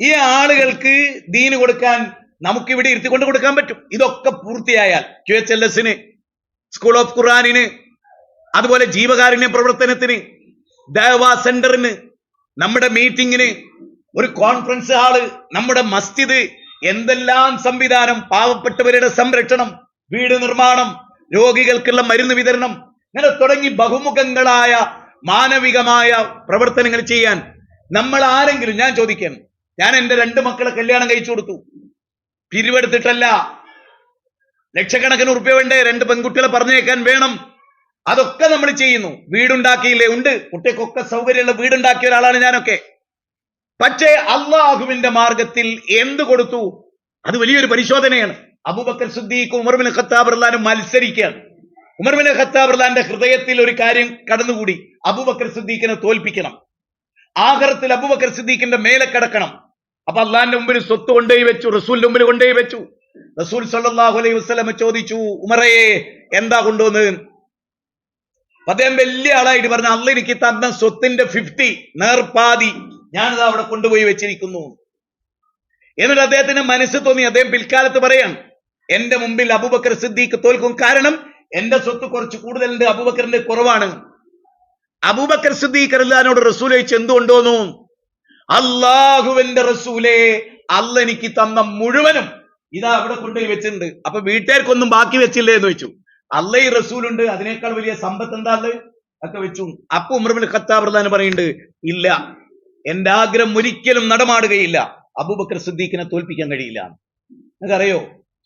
ഈ ആളുകൾക്ക് ദീന് കൊടുക്കാൻ നമുക്കിവിടെ ഇരുത്തിക്കൊണ്ട് കൊടുക്കാൻ പറ്റും. ഇതൊക്കെ പൂർത്തിയായാൽ QHLS-ന്, സ്കൂൾ ഓഫ് ഖുർആനിന്, അതുപോലെ ജീവകാരുണ്യ പ്രവർത്തനത്തിന്, ദഅവാ സെന്ററിന്, നമ്മുടെ മീറ്റിങ്ങിന്, ഒരു കോൺഫറൻസ് ഹാള്, നമ്മുടെ മസ്ജിദ്, എന്തെല്ലാം സംവിധാനം, പാവപ്പെട്ടവരുടെ സംരക്ഷണം, വീട് നിർമ്മാണം, രോഗികൾക്കുള്ള മരുന്ന് വിതരണം, ഇങ്ങനെ തുടങ്ങി ബഹുമുഖങ്ങളായ മാനവികമായ പ്രവർത്തനങ്ങൾ ചെയ്യാൻ നമ്മൾ ആരെങ്കിലും, ഞാൻ ചോദിക്കാൻ, ഞാൻ എന്റെ 2 മക്കളെ കല്യാണം കഴിച്ചു കൊടുത്തു, പിരിവെടുത്തിട്ടല്ല. ലക്ഷക്കണക്കിന് ഉറുപ്പ്യ വേണ്ടേ? 2 പെൺകുട്ടികളെ പറഞ്ഞേക്കാൻ വേണം. അതൊക്കെ നമ്മൾ ചെയ്യുന്നു. വീടുണ്ടാക്കിയില്ലേ? ഉണ്ട്. കുട്ടികൾക്കൊക്കെ സൗകര്യമുള്ള വീടുണ്ടാക്കിയ ഒരാളാണ് ഞാനൊക്കെ. പക്ഷേ അള്ളാഹുവിന്റെ മാർഗത്തിൽ എന്ത് കൊടുത്തു? അത് വലിയൊരു പരിശോധനയാണ്. അബൂബക്കർ സിദ്ദീഖും ഉമർ ബിൻ ഖത്താബ് റളിയല്ലാഹു അൻഹു മത്സരിക്കുകയാണ്. ഉമർ ബിൻ ഖത്താബ് റളിയല്ലാഹുവിന്റെ ഹൃദയത്തിൽ ഒരു കാര്യം കടന്നുകൂടി, അബൂബക്കർ സിദ്ദീഖിനെ തോൽപ്പിക്കണം, ആഖിറത്തിൽ അബൂബക്കർ സിദ്ദീഖിന്റെ മേലെ കിടക്കണം. അപ്പൊ അള്ളാഹിന്റെ മുമ്പിൽ സ്വത്ത് കൊണ്ടുപോയി വെച്ചു, റസൂലിന്റെ മുമ്പിൽ കൊണ്ടുപോയി വെച്ചു. റസൂൽ സല്ലല്ലാഹു അലൈഹി വസല്ലം ചോദിച്ചു, ഉമറേ എന്താ കൊണ്ടുവന്നത്? അദ്ദേഹം വലിയ ആളായിട്ട് പറഞ്ഞു, അള്ളാഹ് എനിക്ക് തന്ന സ്വത്തിന്റെ 50 നേർപാതി ഞാനത് അവിടെ കൊണ്ടുപോയി വെച്ചിരിക്കുന്നു. എന്നിട്ട് അദ്ദേഹത്തിന് മനസ്സ് തോന്നി, അദ്ദേഹം പിൽക്കാലത്ത് പറയാൻ, എന്റെ മുമ്പിൽ അബൂബക്കർ സിദ്ദീഖ് തോൽക്കും. കാരണം എന്റെ സ്വത്ത് കുറച്ച് കൂടുതലുണ്ട്, അബൂബക്കറിന്റെ കുറവാണ്. അബൂബക്കർ സിദ്ദീഖ് റളിയല്ലാഹു റസൂൽ ചോദിച്ചു, എന്തുകൊണ്ടോന്നു? അള്ളാഹുവിന്റെ റസൂലേ, അള്ളാഹ് എനിക്ക് തന്ന മുഴുവനും ഇതാ അവിടെ കൊണ്ടുപോയി വെച്ചിട്ടുണ്ട്. അപ്പൊ വീട്ടുകാർക്കൊന്നും ബാക്കി വെച്ചില്ലേ എന്ന് വെച്ചു. അള്ളാഹ് റസൂലുണ്ട്, അതിനേക്കാൾ വലിയ സമ്പത്ത് എന്താ ഒക്കെ വെച്ചു. അപ്പൊ ഉമർ ബിൻ ഖത്താബ് റളിയല്ലാഹു പറയുന്നുണ്ട്, ഇല്ല, എന്റെ ആഗ്രഹം ഒരിക്കലും നടമാടുകയില്ല, അബൂബക്കർ സിദ്ദീഖിനെ തോൽപ്പിക്കാൻ കഴിയില്ല. നിങ്ങൾക്കറിയോ,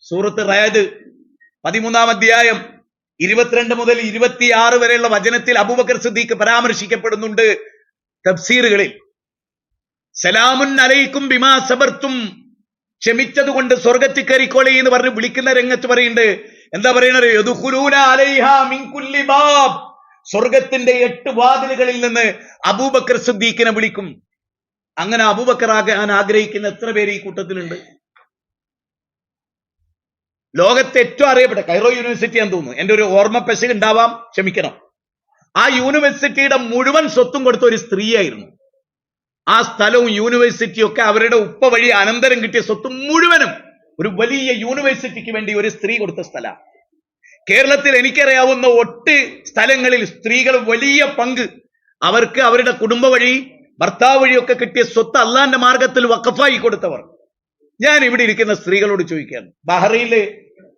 സൂറത്ത് റഅദ് 13-ാം അധ്യായം 22 മുതൽ 26 വരെയുള്ള വചനത്തിൽ അബൂബക്കർ സിദ്ദീഖ് പരാമർശിക്കപ്പെടുന്നുണ്ട് തഫ്സീറുകളിൽ. സലാമുൻ അലൈക്കും ബിമാ സബർത്തും, ക്ഷമിച്ചത് കൊണ്ട് സ്വർഗത്തിൽ കയറിക്കോളി എന്ന് പറഞ്ഞ് വിളിക്കുന്ന രംഗത്ത് പറയുന്നുണ്ട്. എന്താ പറയുന്നത്? യദ്ഖുലൂന അലൈഹാ മിൻ കുല്ലി ബാബ്, സ്വർഗത്തിന്റെ 8 വാതിലുകളിൽ നിന്ന് അബൂബക്കർ സിദ്ദീഖിനെ വിളിക്കും. അങ്ങനെ അബൂബക്കർ ആകാൻ ആഗ്രഹിക്കുന്ന എത്ര പേര് ഈ കൂട്ടത്തിലുണ്ട്? ലോകത്തെ ഏറ്റവും അറിയപ്പെട്ട കൈറോ യൂണിവേഴ്സിറ്റി എന്ന് തോന്നുന്നു, എന്റെ ഒരു ഓർമ്മ പെശക് ഉണ്ടാവാം, ക്ഷമിക്കണം. ആ യൂണിവേഴ്സിറ്റിയുടെ മുഴുവൻ സ്വത്തും കൊടുത്ത ഒരു സ്ത്രീയായിരുന്നു. ആ സ്ഥലവും യൂണിവേഴ്സിറ്റിയും ഒക്കെ അവരുടെ ഉപ്പ വഴി അനന്തരം കിട്ടിയ സ്വത്ത് മുഴുവനും ഒരു വലിയ യൂണിവേഴ്സിറ്റിക്ക് വേണ്ടി ഒരു സ്ത്രീ കൊടുത്ത സ്ഥലം. കേരളത്തിൽ എനിക്കറിയാവുന്ന 8 സ്ഥലങ്ങളിൽ സ്ത്രീകൾ വലിയ പങ്ക്, അവർക്ക് അവരുടെ കുടുംബ വഴി ഭർത്താവ് വഴിയൊക്കെ കിട്ടിയ സ്വത്ത് അള്ളാന്റെ മാർഗത്തിൽ വഖഫായി കൊടുത്തവർ. ഞാൻ ഇവിടെ ഇരിക്കുന്ന സ്ത്രീകളോട് ചോദിക്കുകയാണ്, ബഹ്റൈനില്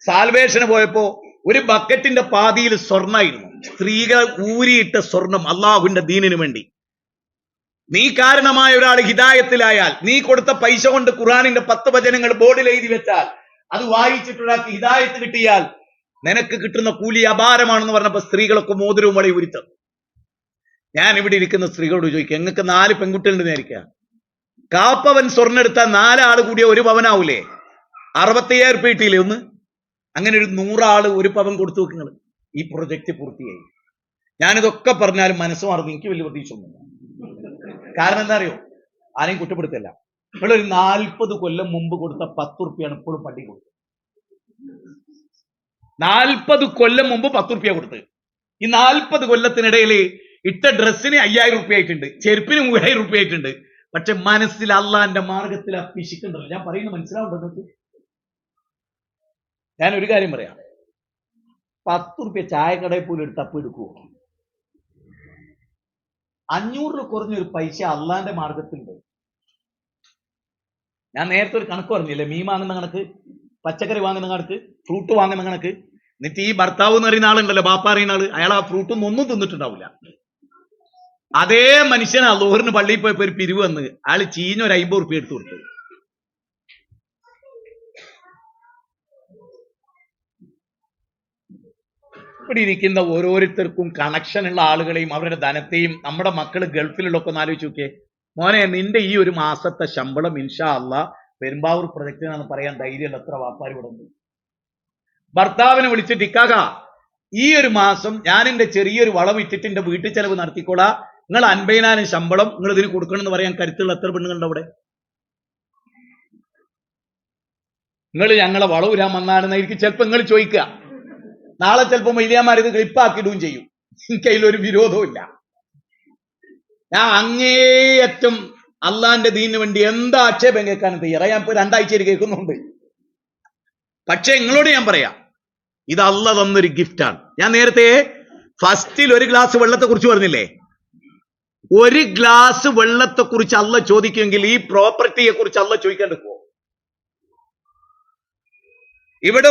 സാൽവേഷന് പോയപ്പോ ഒരു ബക്കറ്റിന്റെ പാതിയിൽ സ്വർണ്ണമായിരുന്നു. സ്ത്രീകൾ ഊരിയിട്ട സ്വർണം അള്ളാഹുവിന്റെ ദീനിനു വേണ്ടി. നീ കാരണമായ ഒരാൾ ഹിദായത്തിലായാൽ, നീ കൊടുത്ത പൈസ കൊണ്ട് ഖുർആനിന്റെ 10 വചനങ്ങൾ ബോർഡിൽ എഴുതി വെച്ചാൽ, അത് വായിച്ചിട്ടൊരാൾക്ക് ഹിദായത്ത് കിട്ടിയാൽ നിനക്ക് കിട്ടുന്ന കൂലി അപാരമാണെന്ന് പറഞ്ഞപ്പോ സ്ത്രീകളൊക്കെ മോതിരവും വളയും ഉരുത്തം. ഞാൻ ഇവിടെ ഇരിക്കുന്ന സ്ത്രീകളോട് ചോദിക്കുക, നിങ്ങൾക്ക് 4 പെൺകുട്ടികളുണ്ടെന്ന് വിചാരിക്കുക, കാപ്പവൻ സ്വർണ്ണം എടുത്താൽ 4 ആള് കൂടിയ 1 പവനാവൂലേ? 65,000 രൂപ കിട്ടിയില്ലേ ഒന്ന്? അങ്ങനെ ഒരു 100 ആള് 1 പവൻ കൊടുത്തു വെക്കുന്നത്. ഈ പ്രൊജക്ട് പൂർത്തിയായി. ഞാനിതൊക്കെ പറഞ്ഞാലും മനസ്സ് മാറുന്നു, എനിക്ക് വലിയ പ്രതീക്ഷ ഒന്നുമില്ല. കാരണം എന്താ അറിയോ, ആരെയും കുറ്റപ്പെടുത്തല്ല. നിങ്ങളൊരു 40 കൊല്ലം മുമ്പ് കൊടുത്ത 10 റുപ്യാണ് ഇപ്പോഴും പള്ളി കൊടുത്തത്. 40 കൊല്ലം മുമ്പ് 10 റുപ്യ കൊടുത്ത്. ഈ 40 കൊല്ലത്തിനിടയിൽ ഇട്ട ഡ്രസ്സിന് 5,000 റുപ്യ ആയിട്ടുണ്ട്, ചെരുപ്പിന് 3,000 റുപ്യ ആയിട്ടുണ്ട്. പക്ഷെ മനസ്സിൽ അള്ളാന്റെ മാർഗത്തിൽ ആ പിശുക്കുണ്ടല്ലോ. ഞാൻ പറയുന്നത് മനസ്സിലാവുണ്ടോ? ഞാൻ ഒരു കാര്യം പറയാം, 10 റുപ്യ ചായക്കടയിൽ പോലും ഒരു തപ്പ് എടുക്കുവോ? 500 കുറഞ്ഞൊരു പൈസ അള്ളാന്റെ മാർഗത്തിലുണ്ട്. ഞാൻ നേരത്തെ ഒരു കണക്ക് പറഞ്ഞില്ലേ, മീൻ വാങ്ങുന്ന കണക്ക്, പച്ചക്കറി വാങ്ങുന്ന കണക്ക്, ഫ്രൂട്ട് വാങ്ങുന്ന കണക്ക്. എന്നിട്ട് ഈ ഭർത്താവ് എന്ന് പറയുന്ന ആളുണ്ടല്ലോ, ബാപ്പ അറിയുന്ന ആള്, അയാൾ ആ ഫ്രൂട്ടൊന്നും ഒന്നും തിന്നിട്ടുണ്ടാവില്ല. അതേ മനുഷ്യനാ ലോഹറിന് പള്ളിയിൽ പോയപ്പോ ഒരു പിരിവ് വന്ന് അയാൾ ചീഞ്ഞൊരു 50 റുപ്യ എടുത്തു കൊടുത്തു. ഇവിടെ ഇരിക്കുന്ന ഓരോരുത്തർക്കും കണക്ഷൻ ഉള്ള ആളുകളെയും അവരുടെ ധനത്തെയും, നമ്മുടെ മക്കള് ഗൾഫിലുള്ളൊക്കെ ഒന്ന് ആലോചിച്ച് നോക്കിയേ. മോനെ, നിന്റെ ഈ ഒരു മാസത്തെ ശമ്പളം ഇൻഷാ അള്ളാ പെരുമ്പാവൂർ പ്രൊജക്ടിനാന്ന് പറയാൻ ധൈര്യമുള്ള എത്ര വാപ്പാര് ഇവിടെ ഉണ്ട്? ഭർത്താവിനെ വിളിച്ചിട്ട്, ഇക്കാക ഈ ഒരു മാസം ഞാൻ എന്റെ ചെറിയൊരു വളം ഇട്ടിട്ട് എന്റെ വീട്ടിൽ ചെലവ് നടത്തിക്കോളാ, നിങ്ങൾ 50,000 ശമ്പളം നിങ്ങൾ ഇതിന് കൊടുക്കണം എന്ന് പറയാൻ കരുത്തുള്ള എത്ര പെണ്ണുങ്ങളുണ്ട് അവിടെ? നിങ്ങൾ ഞങ്ങളെ വളം ഊരാൻ വന്നാണെന്നായിരിക്കും ചിലപ്പോ നിങ്ങൾ ചോദിക്കുക. നാളെ ചിലപ്പോ മൈലിയാമാർ ഇത് ക്ലിപ്പാക്കിയിടുകയും ചെയ്യും. എനിക്ക് അതിലൊരു വിരോധവും ഇല്ല. ഞാൻ അങ്ങേയറ്റം അള്ളാന്റെ ദീനിന് വേണ്ടി എന്താ ആക്ഷേപം കേൾക്കാനും തയ്യാറാ. ഞാൻ ഇപ്പൊ 2 ആഴ്ചയിൽ കേൾക്കുന്നുണ്ട്. പക്ഷെ നിങ്ങളോട് ഞാൻ പറയാം, ഇത് അള്ള തന്നൊരു ഗിഫ്റ്റാണ്. ഞാൻ നേരത്തെ ഫസ്റ്റിൽ 1 ഗ്ലാസ് വെള്ളത്തെ കുറിച്ച് പറഞ്ഞില്ലേ? 1 ഗ്ലാസ് വെള്ളത്തെ കുറിച്ച് അള്ള ചോദിക്കുമെങ്കിൽ ഈ പ്രോപ്പർട്ടിയെ കുറിച്ച് അള്ള ചോദിക്കാണ്ട് പോ. ഇവിടെ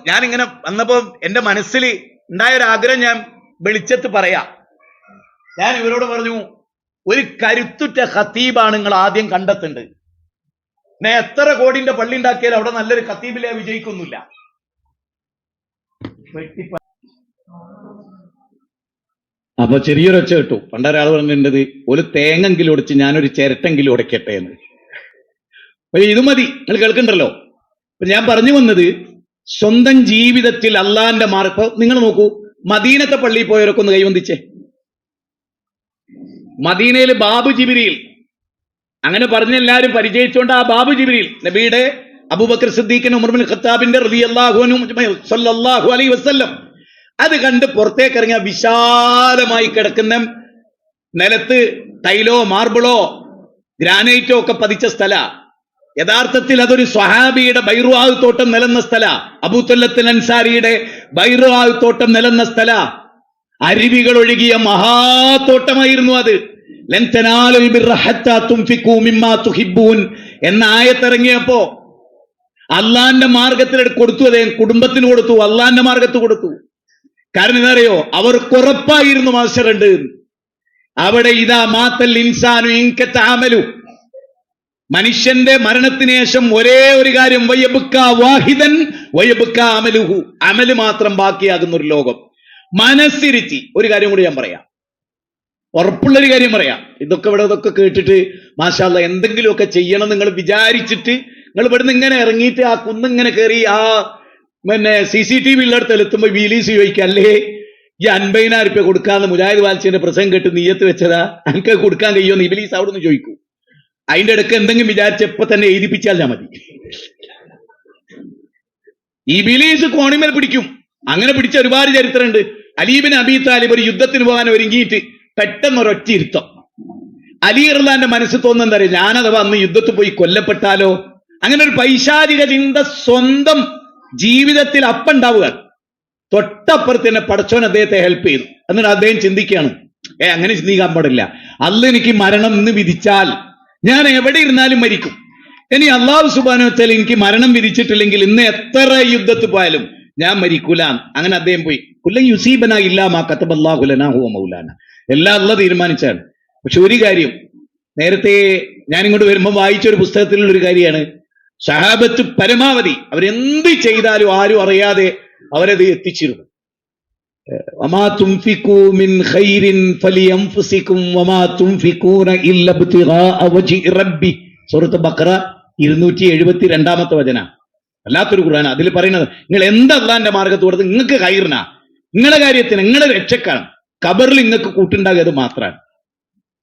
ഞാനിങ്ങനെ വന്നപ്പോ എന്റെ മനസ്സിൽ ഉണ്ടായ ഒരു ആഗ്രഹം ഞാൻ വെളിച്ചത്ത് പറയാം. ഞാൻ ഇവരോട് പറഞ്ഞു, ഒരു കരുത്തുറ്റ ഖത്തീബാണ് നിങ്ങൾ ആദ്യം കണ്ടെത്തേണ്ടത്. ഞാൻ എത്ര കോടിന്റെ പള്ളി ഉണ്ടാക്കിയാലും അവിടെ നല്ലൊരു ഖത്തീബിലെ വിജയിക്കൊന്നുമില്ല. അപ്പൊ ചെറിയൊരൊച്ച കിട്ടു. പണ്ടൊരാൾ പറഞ്ഞിട്ടുണ്ടത്, ഒരു തേങ്ങെങ്കിലും ഉടച്ച് ഞാനൊരു ചിരട്ടെങ്കിലും ഉടയ്ക്കട്ടെ എന്ന്. ഇത് മതി, നിങ്ങൾ കേൾക്കണ്ടല്ലോ. അപ്പൊ ഞാൻ പറഞ്ഞു വന്നത്, സ്വന്തം ജീവിതത്തിൽ അള്ളാന്റെ മാർഗം. നിങ്ങൾ നോക്കൂ, മദീനത്തെ പള്ളിയിൽ പോയവരൊക്കെ ഒന്ന് കൈവന്തിച്ചേ. മദീനയിൽ ബാബു ജിബ്രീൽ, അങ്ങനെ പറഞ്ഞ എല്ലാവരും പരിചയിച്ചുകൊണ്ട് ആ ബാബു ജിബ്രീൽ നബിയുടെ, അബൂബക്കർ സിദ്ദീഖിനും ഉമർ ഇബ്നുൽ ഖത്താബിന്റെ റളിയല്ലാഹു അൻഹു സല്ലല്ലാഹു അലൈഹി വസല്ലം അത് കണ്ട് പുറത്തേക്ക് ഇറങ്ങിയ വിശാലമായി കിടക്കുന്ന നിലത്ത് ടൈലോ മാർബിളോ ഗ്രാനൈറ്റോ ഒക്കെ പതിച്ച സ്ഥല. യഥാർത്ഥത്തിൽ അതൊരു സ്വഹാബിയുടെ ബൈറുആഹ് തോട്ടം നിലന്ന സ്ഥല, അബൂതുല്ലത്തുൽ അൻസാരിയുടെ ബൈറുആഹ് തോട്ടം നിലന്ന സ്ഥല. അരുവികൾ ഒഴുകിയ മഹാത്തോട്ടമായിരുന്നു അത്. ലൻ തനാലുൽ ബിർറ ഹത്താ തുൻഫിഖൂ മിമ്മാ തുഹിബ്ബൂൻ എന്ന ആയത്തിറങ്ങിയപ്പോ അള്ളാന്റെ മാർഗത്തിൽ കൊടുത്തു. അതേ കുടുംബത്തിന് കൊടുത്തു, അള്ളാന്റെ മാർഗത്ത് കൊടുത്തു. കാരണം എന്താ അറിയോ, അവർക്ക് ഉറപ്പായിരുന്നു മഹ്ശറുണ്ട്. അവിടെ ഇദാ മാത്തൽ ഇൻസാനു ഇൻകത അമലു, മനുഷ്യന്റെ മരണത്തിന് ശേഷം ഒരേ ഒരു കാര്യം, വയബ്കാ വാഹിദൻ വയബ്കാ അമലുഹു, അമല് മാത്രം ബാക്കിയാകുന്ന ഒരു ലോകം. മനസ്സിരുത്തി ഒരു കാര്യം കൂടി ഞാൻ പറയാം, ഉറപ്പുള്ളൊരു കാര്യം പറയാം. ഇതൊക്കെ കേട്ടിട്ട് മാഷാ അല്ലാഹ് എന്തെങ്കിലുമൊക്കെ ചെയ്യണം നിങ്ങൾ വിചാരിച്ചിട്ട് നിങ്ങൾ ഇവിടുന്ന് ഇങ്ങനെ ഇറങ്ങിയിട്ട് ആ കുന്നിങ്ങനെ കയറി ആ CCTV ഉള്ളിടത്ത് എത്തുമ്പോ വീലീസ് ചോദിക്കുക, അല്ലേ ഈ 50,000 രൂപ കൊടുക്കാന്ന് മുജാഹിദ് വാൽച്ചിന്റെ പ്രസംഗം കേട്ട് നീയത്ത് വെച്ചതാ, എനിക്ക് കൊടുക്കാൻ കഴിയുമെന്ന് ഇബിലീസ് അവിടെ നിന്ന് ചോദിക്കൂ. അതിന്റെ ഇടയ്ക്ക് എന്തെങ്കിലും വിചാരിച്ചപ്പോ തന്നെ എഴുതിപ്പിച്ചാൽ ഞാൻ മതി. ഇബിലീസ് കോണിമേൽ പിടിക്കും. അങ്ങനെ പിടിച്ച ഒരുപാട് ചരിത്രമുണ്ട്. അലി ഇബ്നു അബീ താലിബ് ഒരു യുദ്ധത്തിന് പോകാൻ ഒരുങ്ങിയിട്ട് പെട്ടെന്ന് ഒരൊറ്റ ഇരുത്തം. അലി റളിയല്ലാഹുവിന്റെ മനസ്സിൽ തോന്നുന്നത് എന്താ പറയുക, ഞാനഥവാ അന്ന് യുദ്ധത്തിൽ പോയി കൊല്ലപ്പെട്ടാലോ? അങ്ങനെ ഒരു പൈശാചിക ചിന്ത സ്വന്തം ജീവിതത്തിൽ അപ്പുണ്ടാവുക. തൊട്ടപ്പുറത്ത് തന്നെ പടച്ചോൻ അദ്ദേഹത്തെ ഹെൽപ്പ് ചെയ്തു. എന്നിട്ട് അദ്ദേഹം ചിന്തിക്കുകയാണ്, അങ്ങനെ ചിന്തിക്കാൻ പാടില്ല, അള്ളാഹ് എനിക്ക് മരണം എന്ന് വിധിച്ചാൽ ഞാൻ എവിടെ ഇരുന്നാലും മരിക്കും. ഇനി അള്ളാഹു സുബ്ഹാനഹു വ തആല എനിക്ക് മരണം വിധിച്ചിട്ടില്ലെങ്കിൽ ഇന്ന് എത്ര യുദ്ധത്തിൽ പോയാലും ഞാൻ മരിക്കൂല. അങ്ങനെ അദ്ദേഹം പോയി. കുല്ലൻ യുസീബന ഇല്ലാ മാ കതബല്ലാഹു ലനാ ഹുവ മൗലാന. എല്ലാം അല്ലാഹ് തീരുമാനിച്ചാണ്. പക്ഷെ ഒരു കാര്യം, നേരത്തെ ഞാൻ ഇങ്ങോട്ട് വരുമ്പോൾ വായിച്ച ഒരു പുസ്തകത്തിലുള്ള ഒരു കാര്യമാണ്, സഹാബത്ത് പരമാവധി അവരെന്ത് ചെയ്താലും ആരും അറിയാതെ അവരത് എത്തിച്ചിരുന്നു. വമാ തുൻഫിഖൂ മിൻ ഖൈരിൻ ഫലിയൻഫുസികും വമാ തുൻഫിഖൂന ഇല്ലാ ഇബ്തിഗാഅ വജ്ഹി റബ്ബി. സൂറത്ത് ബഖറ 272 വചന. അല്ലാത്തൊരു ഖുർആൻ. അതിൽ പറയുന്നത് നിങ്ങൾ എന്താ അള്ളാന്റെ മാർഗത്ത് കൊടുത്ത് നിങ്ങൾക്ക് ഖൈറിനാ, നിങ്ങളുടെ കാര്യത്തിന്, നിങ്ങളുടെ രക്ഷക്കാണ്. ഖബറിൽ നിങ്ങൾക്ക് കൂട്ടുണ്ടാകുക അത് മാത്രമാണ്.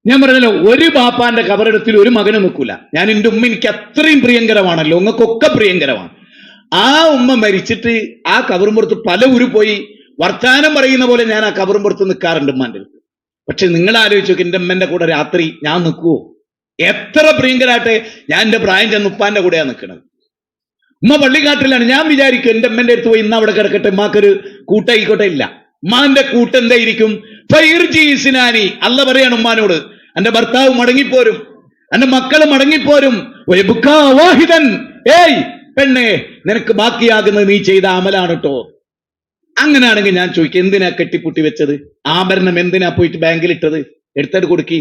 ഞാൻ പറഞ്ഞല്ലോ, ഒരു ബാപ്പാന്റെ ഖബറിടത്തിൽ ഒരു മകന് നിൽക്കൂല. ഞാൻ എൻ്റെ ഉമ്മ എനിക്ക് അത്രയും പ്രിയങ്കരമാണല്ലോ, നിങ്ങൾക്കൊക്കെ പ്രിയങ്കരമാണ്. ആ ഉമ്മ മരിച്ചിട്ട് ആ ഖബറുമ്പുറത്ത് പല ഊര് പോയി വർത്താനം പറയുന്ന പോലെ ഞാൻ ആ ഖബറുമ്പുറത്ത് നിൽക്കാറുണ്ട് ഉമ്മാന്റെ അടുത്ത്. പക്ഷെ നിങ്ങൾ ആലോചിച്ചു നോക്ക്, എൻ്റെ ഉമ്മന്റെ കൂടെ രാത്രി ഞാൻ നിൽക്കുവോ? എത്ര പ്രിയങ്കരാട്ടെ, ഞാൻ എൻ്റെ പ്രായം ചെന്ന് ഉപ്പാന്റെ കൂടെയാണ് നിൽക്കുന്നത്. ഉമ്മ പള്ളിക്കാട്ടിലാണ്. ഞാൻ വിചാരിക്കും എൻ്റെ അമ്മന്റെ അടുത്ത് പോയി ഇന്ന് അവിടെ കിടക്കട്ടെ, ഉമ്മാക്കൊരു കൂട്ടായിക്കോട്ടെ. ഇല്ല, ഉമ്മാന്റെ കൂട്ടെന്തായിരിക്കും? ഫൈർജീസിനാനി. അല്ല പറയാണ് ഉമ്മാനോട്, എന്റെ ഭർത്താവ് മടങ്ങിപ്പോരും, എന്റെ മക്കള് മടങ്ങിപ്പോരും. വാഹിദൻ, ഏയ് പെണ്ണെ, നിനക്ക് ബാക്കിയാകുന്നത് നീ ചെയ്ത അമലാണ് കേട്ടോ. അങ്ങനെയാണെങ്കിൽ ഞാൻ ചോദിക്കും, എന്തിനാ കെട്ടിപ്പൂട്ടി വെച്ചത്? ആഭരണം എന്തിനാ പോയിട്ട് ബാങ്കിൽ ഇട്ടത്? എടുത്തിട്ട് കൊടുക്കി.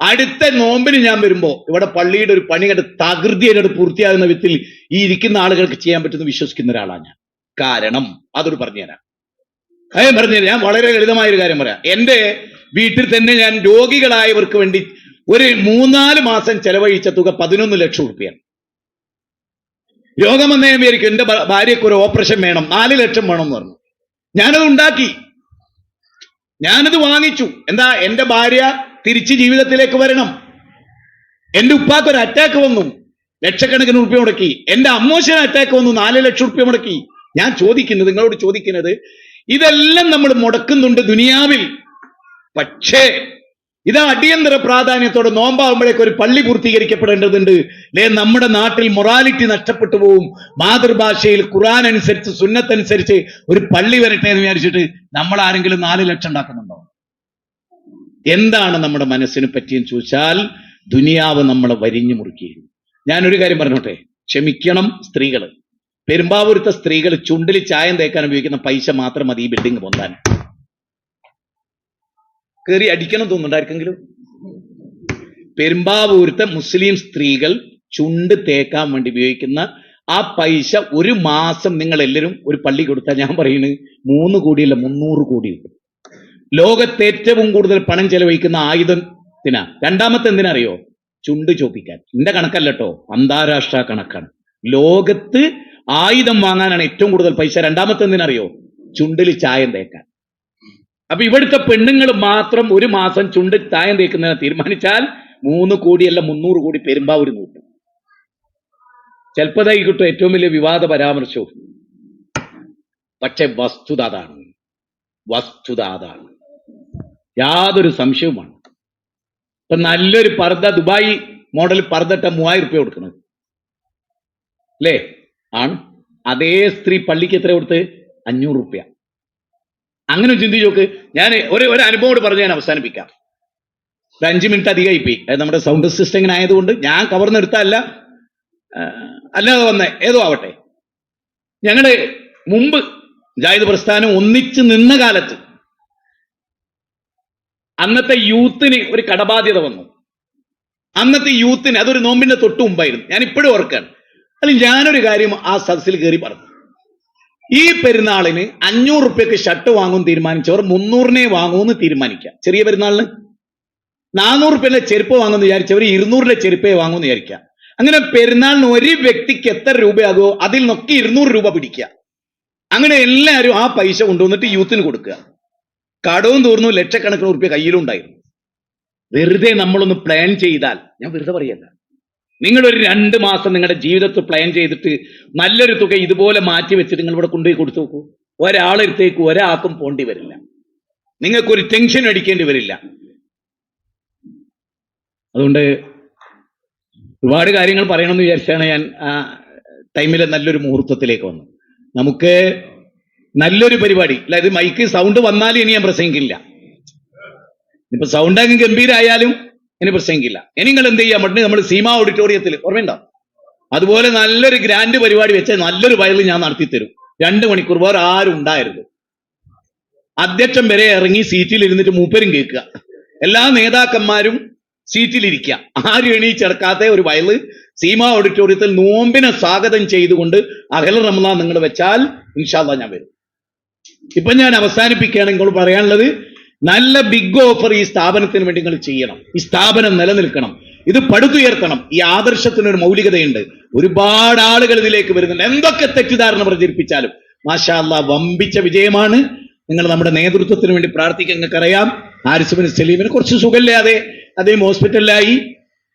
അടുത്ത നോമ്പിന് ഞാൻ വരുമ്പോ ഇവിടെ പള്ളിയുടെ ഒരു പണി കണ്ട് തകൃതിയായിട്ട് പൂർത്തിയാകുന്ന വിധത്തിൽ ഈ ഇരിക്കുന്ന ആളുകൾക്ക് ചെയ്യാൻ പറ്റുന്ന വിശ്വസിക്കുന്ന ഒരാളാണ് ഞാൻ. കാരണം അതൊരു പറഞ്ഞുതരാം. പറഞ്ഞുതരാം. ഞാൻ വളരെ ലളിതമായ ഒരു കാര്യം പറയാം. എന്റെ വീട്ടിൽ തന്നെ ഞാൻ രോഗികളായവർക്ക് വേണ്ടി ഒരു 3-4 മാസം ചെലവഴിച്ച തുക 11 ലക്ഷം രൂപയാണ്. രോഗം വന്നേ വിചാരിക്കും എന്റെ ഭാര്യയ്ക്ക് ഒരു ഓപ്പറേഷൻ വേണം, 4 ലക്ഷം വേണം എന്ന് പറഞ്ഞു. ഞാനത് ഉണ്ടാക്കി, ഞാനത് വാങ്ങിച്ചു. എന്താ, എന്റെ ഭാര്യ തിരിച്ച് ജീവിതത്തിലേക്ക് വരണം. എന്റെ ഉപ്പാക്ക് ഒരു അറ്റാക്ക് വന്നു, ലക്ഷക്കണക്കിന് റുപ്യ മുടക്കി. എന്റെ അമ്മോശന് അറ്റാക്ക് വന്നു, 4 ലക്ഷം റുപ്യ മുടക്കി. ഞാൻ ചോദിക്കുന്നത്, നിങ്ങളോട് ചോദിക്കുന്നത്, ഇതെല്ലാം നമ്മൾ മുടക്കുന്നുണ്ട് ദുനിയാവിൽ. പക്ഷേ ഇത് അടിയന്തര പ്രാധാന്യത്തോടെ നോമ്പാകുമ്പോഴേക്ക് ഒരു പള്ളി പൂർത്തീകരിക്കപ്പെടേണ്ടതുണ്ട്. നമ്മുടെ നാട്ടിൽ മൊറാലിറ്റി നഷ്ടപ്പെട്ടു പോവും. മാതൃഭാഷയിൽ ഖുർആൻ അനുസരിച്ച് സുന്നത്തനുസരിച്ച് ഒരു പള്ളി വരട്ടെ എന്ന് വിചാരിച്ചിട്ട് നമ്മൾ ആരെങ്കിലും 4 ലക്ഷം ഉണ്ടാക്കുന്നുണ്ടോ? എന്താണ് നമ്മുടെ മനസ്സിനെ പറ്റിയെന്ന് ചോദിച്ചാൽ, ദുനിയാവ് നമ്മളെ വരിഞ്ഞു മുറുക്കിയിരുന്നു. ഞാനൊരു കാര്യം പറഞ്ഞോട്ടെ, ക്ഷമിക്കണം സ്ത്രീകള്. പെരുമ്പാവൂരത്തെ സ്ത്രീകൾ ചുണ്ടിൽ ചായം തേക്കാൻ ഉപയോഗിക്കുന്ന പൈസ മാത്രം മതി ഈ ബിൽഡിംഗ് പൊന്താൻ. കയറി അടിക്കണം തോന്നുന്നുണ്ടായിരിക്കെങ്കിലും. പെരുമ്പാവൂരത്തെ മുസ്ലിം സ്ത്രീകൾ ചുണ്ട് തേക്കാൻ വേണ്ടി ഉപയോഗിക്കുന്ന ആ പൈസ ഒരു മാസം നിങ്ങൾ എല്ലാവരും ഒരു പള്ളി കൊടുത്താൽ, ഞാൻ പറയുന്നത് 3 കോടിയല്ല 300 കോടി ഉണ്ട്. ലോകത്ത് ഏറ്റവും കൂടുതൽ പണം ചെലവഴിക്കുന്ന ആയുധത്തിനാ. രണ്ടാമത്തെ എന്തിനറിയോ? ചുണ്ട് ചോപ്പിക്കാൻ. എന്റെ കണക്കല്ല കേട്ടോ, അന്താരാഷ്ട്ര കണക്കാണ്. ലോകത്ത് ആയുധം വാങ്ങാനാണ് ഏറ്റവും കൂടുതൽ പൈസ. രണ്ടാമത്തെ എന്തിനറിയോ? ചുണ്ടിൽ ചായം തേക്കാൻ. അപ്പൊ ഇവിടുത്തെ പെണ്ണുങ്ങൾ മാത്രം ഒരു മാസം ചുണ്ടിൽ ചായം തേക്കുന്നതിനെ തീരുമാനിച്ചാൽ 3 കോടിയല്ല 300 കോടി പെരുമ്പാവൂര് നോക്കും. ചിലപ്പതായി കിട്ടും ഏറ്റവും വലിയ വിവാദ പരാമർശവും. പക്ഷെ വസ്തുത അതാണ്, വസ്തുത അതാണ്, യാതൊരു സംശയവുമാണ്. ഇപ്പൊ നല്ലൊരു പർദ്ദ, ദുബായ് മോഡൽ പർദ്ദട്ട 3000 രൂപ കൊടുക്കുന്നത് അല്ലേ? ആണ്. അതേ സ്ത്രീ പള്ളിക്ക് എത്ര കൊടുത്ത്? 500 രൂപ. അങ്ങനെ ചിന്തിച്ച് നോക്ക്. ഞാൻ ഒരു അനുഭവം പറഞ്ഞ് ഞാൻ അവസാനിപ്പിക്കാം. 5 മിനിറ്റ് അധികമായി പോയി. അത് നമ്മുടെ സൗണ്ട് സിസ്റ്റം ഇങ്ങനെ ആയതുകൊണ്ട് ഞാൻ കവർന്നെടുത്തല്ല, അല്ലാതെ വന്ന ഏതോ ആവട്ടെ. ഞങ്ങളുടെ മുമ്പ് മുജാഹിദ് പ്രസ്ഥാനം ഒന്നിച്ച് നിന്ന കാലത്ത് അന്നത്തെ യൂത്തിന് ഒരു കടബാധ്യത വന്നു. അന്നത്തെ യൂത്തിന്, അതൊരു നോമ്പിന്റെ തൊട്ട് മുമ്പായിരുന്നു, ഞാൻ ഇപ്പോഴും ഓർക്കാണ്. അല്ലെങ്കിൽ ഞാനൊരു കാര്യം ആ സദസ്സിൽ കയറി പറഞ്ഞു. ഈ പെരുന്നാളിന് 500 രൂപയ്ക്ക് ഷർട്ട് വാങ്ങും തീരുമാനിച്ചവർ 300 വാങ്ങുമെന്ന് തീരുമാനിക്കാം. ചെറിയ പെരുന്നാളിന് 400 രൂപയുടെ ചെരുപ്പ് വാങ്ങുമെന്ന് വിചാരിച്ചവർ 200 ചെരുപ്പേ വാങ്ങുമെന്ന് വിചാരിക്കാം. അങ്ങനെ പെരുന്നാളിന് ഒരു വ്യക്തിക്ക് എത്ര രൂപയാകുമോ അതിൽ നിന്നൊക്കെ 200 രൂപ പിടിക്കുക. അങ്ങനെ എല്ലാവരും ആ പൈസ കൊണ്ടുവന്നിട്ട് യൂത്തിന് കൊടുക്കുക. കടവും തീർന്നു, ലക്ഷക്കണക്കിന് റുപ്യ കയ്യിലുണ്ടായിരുന്നു. വെറുതെ നമ്മളൊന്ന് പ്ലാൻ ചെയ്താൽ, ഞാൻ വെറുതെ പറയല്ല, നിങ്ങളൊരു 2 മാസം നിങ്ങളുടെ ജീവിതത്തിൽ പ്ലാൻ ചെയ്തിട്ട് നല്ലൊരു തുക ഇതുപോലെ മാറ്റി വെച്ചിട്ട് നിങ്ങൾ ഇവിടെ കൊണ്ടുപോയി കൊടുത്തു നോക്കൂ. ഒരാളെടുത്തേക്ക് ഒരാൾക്കും പോണ്ടി വരില്ല, നിങ്ങൾക്കൊരു ടെൻഷൻ അടിക്കേണ്ടി വരില്ല. അതുകൊണ്ട് ഒരുപാട് കാര്യങ്ങൾ പറയണമെന്ന് വിചാരിച്ചാണ് ഞാൻ ആ ടൈമിലെ നല്ലൊരു മുഹൂർത്തത്തിലേക്ക് വന്നത്. നമുക്ക് നല്ലൊരു പരിപാടി അല്ല, ഇത് മൈക്ക് സൗണ്ട് വന്നാലും ഇനി ഞാൻ പ്രസംഗിക്കില്ല. ഇപ്പൊ സൗണ്ട് അങ്ങ് ഗംഭീരായാലും ഇനി പ്രസംഗിക്കില്ല. ഇനി നിങ്ങൾ എന്ത് ചെയ്യാൻ പറ്റും? നമ്മൾ സീമ ഓഡിറ്റോറിയത്തിൽ, ഓർമ്മയുണ്ടോ? അതുപോലെ നല്ലൊരു ഗ്രാൻഡ് പരിപാടി വെച്ചാൽ നല്ലൊരു വയലിൽ ഞാൻ നടത്തി തരും. 2 മണിക്കൂർ വേറെ ആരും ഉണ്ടായിരുന്നു. അധ്യക്ഷൻ വരെ ഇറങ്ങി സീറ്റിൽ ഇരുന്നിട്ട് മൂപ്പരും കേൾക്കുക, എല്ലാ നേതാക്കന്മാരും സീറ്റിലിരിക്കുക, ആരും എണീച്ചെടുക്കാത്ത ഒരു വയല് സീമാ ഓഡിറ്റോറിയത്തിൽ നോമ്പിനെ സ്വാഗതം ചെയ്തുകൊണ്ട് അഹൽ റമളാൻ നിങ്ങൾ വെച്ചാൽ ഇൻഷാ അല്ലാഹ് ഞാൻ വരും. ഇപ്പൊ ഞാൻ അവസാനിപ്പിക്കുകയാണ്. നിങ്ങൾ പറയാനുള്ളത്, നല്ല ബിഗ് ഓഫർ ഈ സ്ഥാപനത്തിന് വേണ്ടി നിങ്ങൾ ചെയ്യണം. ഈ സ്ഥാപനം നിലനിൽക്കണം, ഇത് പടുത്തുയർത്തണം. ഈ ആദർശത്തിനൊരു മൗലികതയുണ്ട്. ഒരുപാട് ആളുകൾ ഇതിലേക്ക് വരുന്നുണ്ട്. എന്തൊക്കെ തെറ്റിദ്ധാരണ പ്രചരിപ്പിച്ചാലും മാഷാ അല്ലാഹ് വമ്പിച്ച വിജയമാണ്. നിങ്ങൾ നമ്മുടെ നേതൃത്വത്തിന് വേണ്ടി പ്രാർത്ഥിക്കാൻ നിങ്ങൾക്കറിയാം. ഹാരിസ് ബിൻ സലീമിന് കുറച്ച് സുഖമില്ലാതെ അദ്ദേഹം ഹോസ്പിറ്റലിലായി.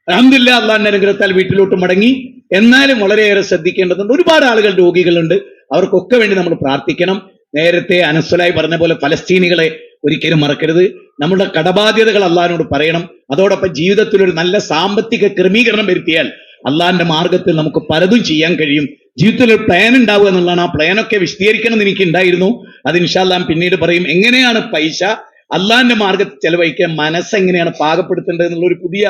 അൽഹംദുലില്ലാ അല്ലാഹുവിന്റെ അനുഗ്രഹത്താൽ വീട്ടിലോട്ട് മടങ്ങി. എന്നാലും വളരെയേറെ ശ്രദ്ധിക്കേണ്ടതുണ്ട്. ഒരുപാട് ആളുകൾ രോഗികളുണ്ട്, അവർക്കൊക്കെ വേണ്ടി നമ്മൾ പ്രാർത്ഥിക്കണം. നേരത്തെ അനസ്വലായി പറഞ്ഞ പോലെ ഫലസ്തീനികളെ ഒരിക്കലും മറക്കരുത്. നമ്മുടെ കടബാധ്യതകൾ അള്ളാഹിനോട് പറയണം. അതോടൊപ്പം ജീവിതത്തിൽ ഒരു നല്ല സാമ്പത്തിക ക്രമീകരണം വരുത്തിയാൽ അള്ളാഹിന്റെ മാർഗത്തിൽ നമുക്ക് പലതും ചെയ്യാൻ കഴിയും. ജീവിതത്തിൽ ഒരു പ്ലാൻ ഉണ്ടാവുക എന്നുള്ളതാണ്. ആ പ്ലാനൊക്കെ വിശദീകരിക്കണം എന്ന് എനിക്ക് ഉണ്ടായിരുന്നു. അത് ഇൻഷാ അല്ലാഹ് പിന്നീട് പറയും. എങ്ങനെയാണ് പൈസ അള്ളാഹിന്റെ മാർഗത്തിൽ ചെലവഴിക്കാൻ മനസ്സെങ്ങനെയാണ് പാകപ്പെടുത്തേണ്ടത് എന്നുള്ള ഒരു പുതിയ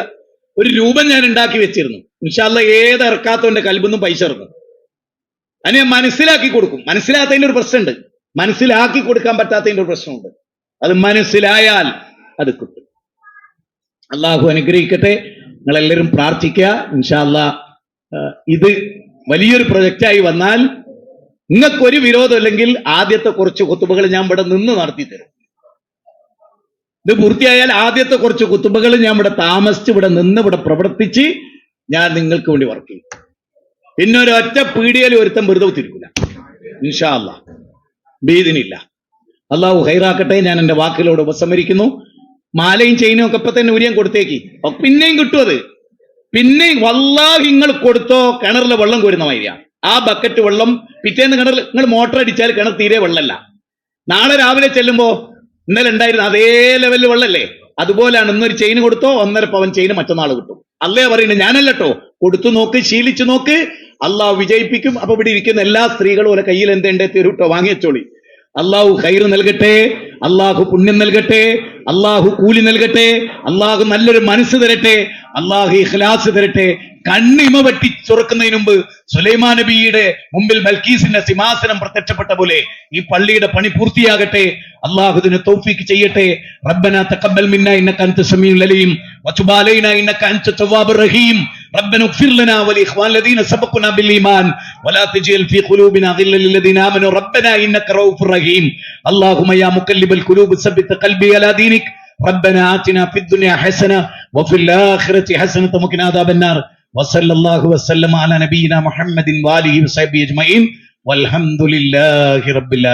ഒരു രൂപം ഞാൻ ഉണ്ടാക്കി വെച്ചിരുന്നു. ഇൻഷാ അല്ലാഹ് ഏത് ഇറക്കാത്തവന്റെ കൽബിന്നും പൈസ ഇറങ്ങും. അത് ഞാൻ മനസ്സിലാക്കി കൊടുക്കും. മനസ്സിലാത്തതിന്റെ ഒരു പ്രശ്നമുണ്ട്, മനസ്സിലാക്കി കൊടുക്കാൻ പറ്റാത്തതിന്റെ ഒരു പ്രശ്നമുണ്ട്. അത് മനസ്സിലായാൽ അത് കിട്ടും. അള്ളാഹു അനുഗ്രഹിക്കട്ടെ. നിങ്ങളെല്ലാവരും പ്രാർത്ഥിക്കുക. ഇൻഷാ അല്ലാഹ് ഇത് വലിയൊരു പ്രൊജക്റ്റായി വന്നാൽ നിങ്ങൾക്കൊരു വിരോധമില്ലെങ്കിൽ ആദ്യത്തെ കുറച്ച് കുത്തുബകൾ ഞാൻ ഇവിടെ നിന്ന് നടത്തി തരും. ഇത് പൂർത്തിയായാൽ ആദ്യത്തെ കുറച്ച് കുത്തുബകൾ ഞാൻ ഇവിടെ താമസിച്ച് ഇവിടെ നിന്ന് ഇവിടെ പ്രവർത്തിച്ച് ഞാൻ നിങ്ങൾക്ക് വേണ്ടി വർക്ക് ചെയ്യും. പിന്നെ ഒരൊറ്റ പീഡിയയിൽ ഒരുത്തം വെറുതെ തിരിക്കില്ല ഇൻഷാ അല്ലാഹ് ബീദിനില്ല. അള്ളാഹു ഹൈറാക്കട്ടെ. ഞാൻ എന്റെ വാക്കുകളോട് ഉപസംഹരിക്കുന്നു. മാലയും ചെയിനും ഒക്കെ ഇപ്പൊ തന്നെ ഊരിയാൻ കൊടുത്തേക്ക്, പിന്നെയും കിട്ടും. അത് പിന്നെയും വല്ലാഹി നിങ്ങൾ കൊടുത്തോ കിണറിലെ വെള്ളം കോരുന്ന മാതിരിയാണ്. ആ ബക്കറ്റ് വെള്ളം പിറ്റേന്ന് കിണറിൽ നിങ്ങൾ മോട്ടർ അടിച്ചാൽ കിണർ തീരെ വെള്ളമല്ല. നാളെ രാവിലെ ചെല്ലുമ്പോ ഇന്നലെ ഉണ്ടായിരുന്ന അതേ ലെവലിൽ വെള്ളല്ലേ, അതുപോലെയാണ്. ഇന്നൊരു ചെയിൻ കൊടുത്തോ 1.5 പവൻ ചെയിന് മറ്റന്നാൾ കിട്ടും. അല്ലേ പറയുന്നത്, ഞാനല്ലോ. കൊടുത്തു നോക്ക്, ശീലിച്ചു നോക്ക്, അള്ളാഹു വിജയിപ്പിക്കും. അപ്പൊ ഇവിടെ ഇരിക്കുന്ന എല്ലാ സ്ത്രീകളും ഓരോ കയ്യിൽ എന്തുണ്ടേ തരൂട്ടോ, വാങ്ങിച്ചോളി. അള്ളാഹു ഖൈർ നൽകട്ടെ, അള്ളാഹു പുണ്യം നൽകട്ടെ, അള്ളാഹു കൂലി നൽകട്ടെ, അള്ളാഹു നല്ലൊരു മനസ്സ് തരട്ടെ, അള്ളാഹു ഇഖ്ലാസ് തരട്ടെ. കണ്ണിമ വെട്ടി തുറക്കുന്നതിന് മുമ്പ് സുലൈമാൻ നബിയുടെ മുമ്പിൽ ബൽക്കീസിന്റെ സിംഹാസനം പ്രത്യക്ഷപ്പെട്ട പോലെ ഈ പള്ളിയുടെ പണി പൂർത്തിയാകട്ടെ. അള്ളാഹു ഇതിന് തൗഫീഖ് ചെയ്യട്ടെ. റബ്ബനാ തഖബ്ബൽ മിന്നാ ഇന്നക അൻത സമീഉൽ അലീം വതുബ് അലൈനാ ഇന്നക അൻത തവ്വാബുർ റഹീം. ربنا اغفر لنا ولإخوان الذين سبقونا بالإيمان ولا تجعل في قلوبنا غلا للذين آمنوا ربنا إنك رؤوف رحيم. اللهم يا مقلب القلوب ثبت قلبي على دينك. ربنا آتنا في الدنيا حسنة وفي الآخرة حسنة وقنا عذاب النار. وصلى الله وسلم على نبينا محمد وآله وصحبه أجمعين والحمد لله رب العالمين.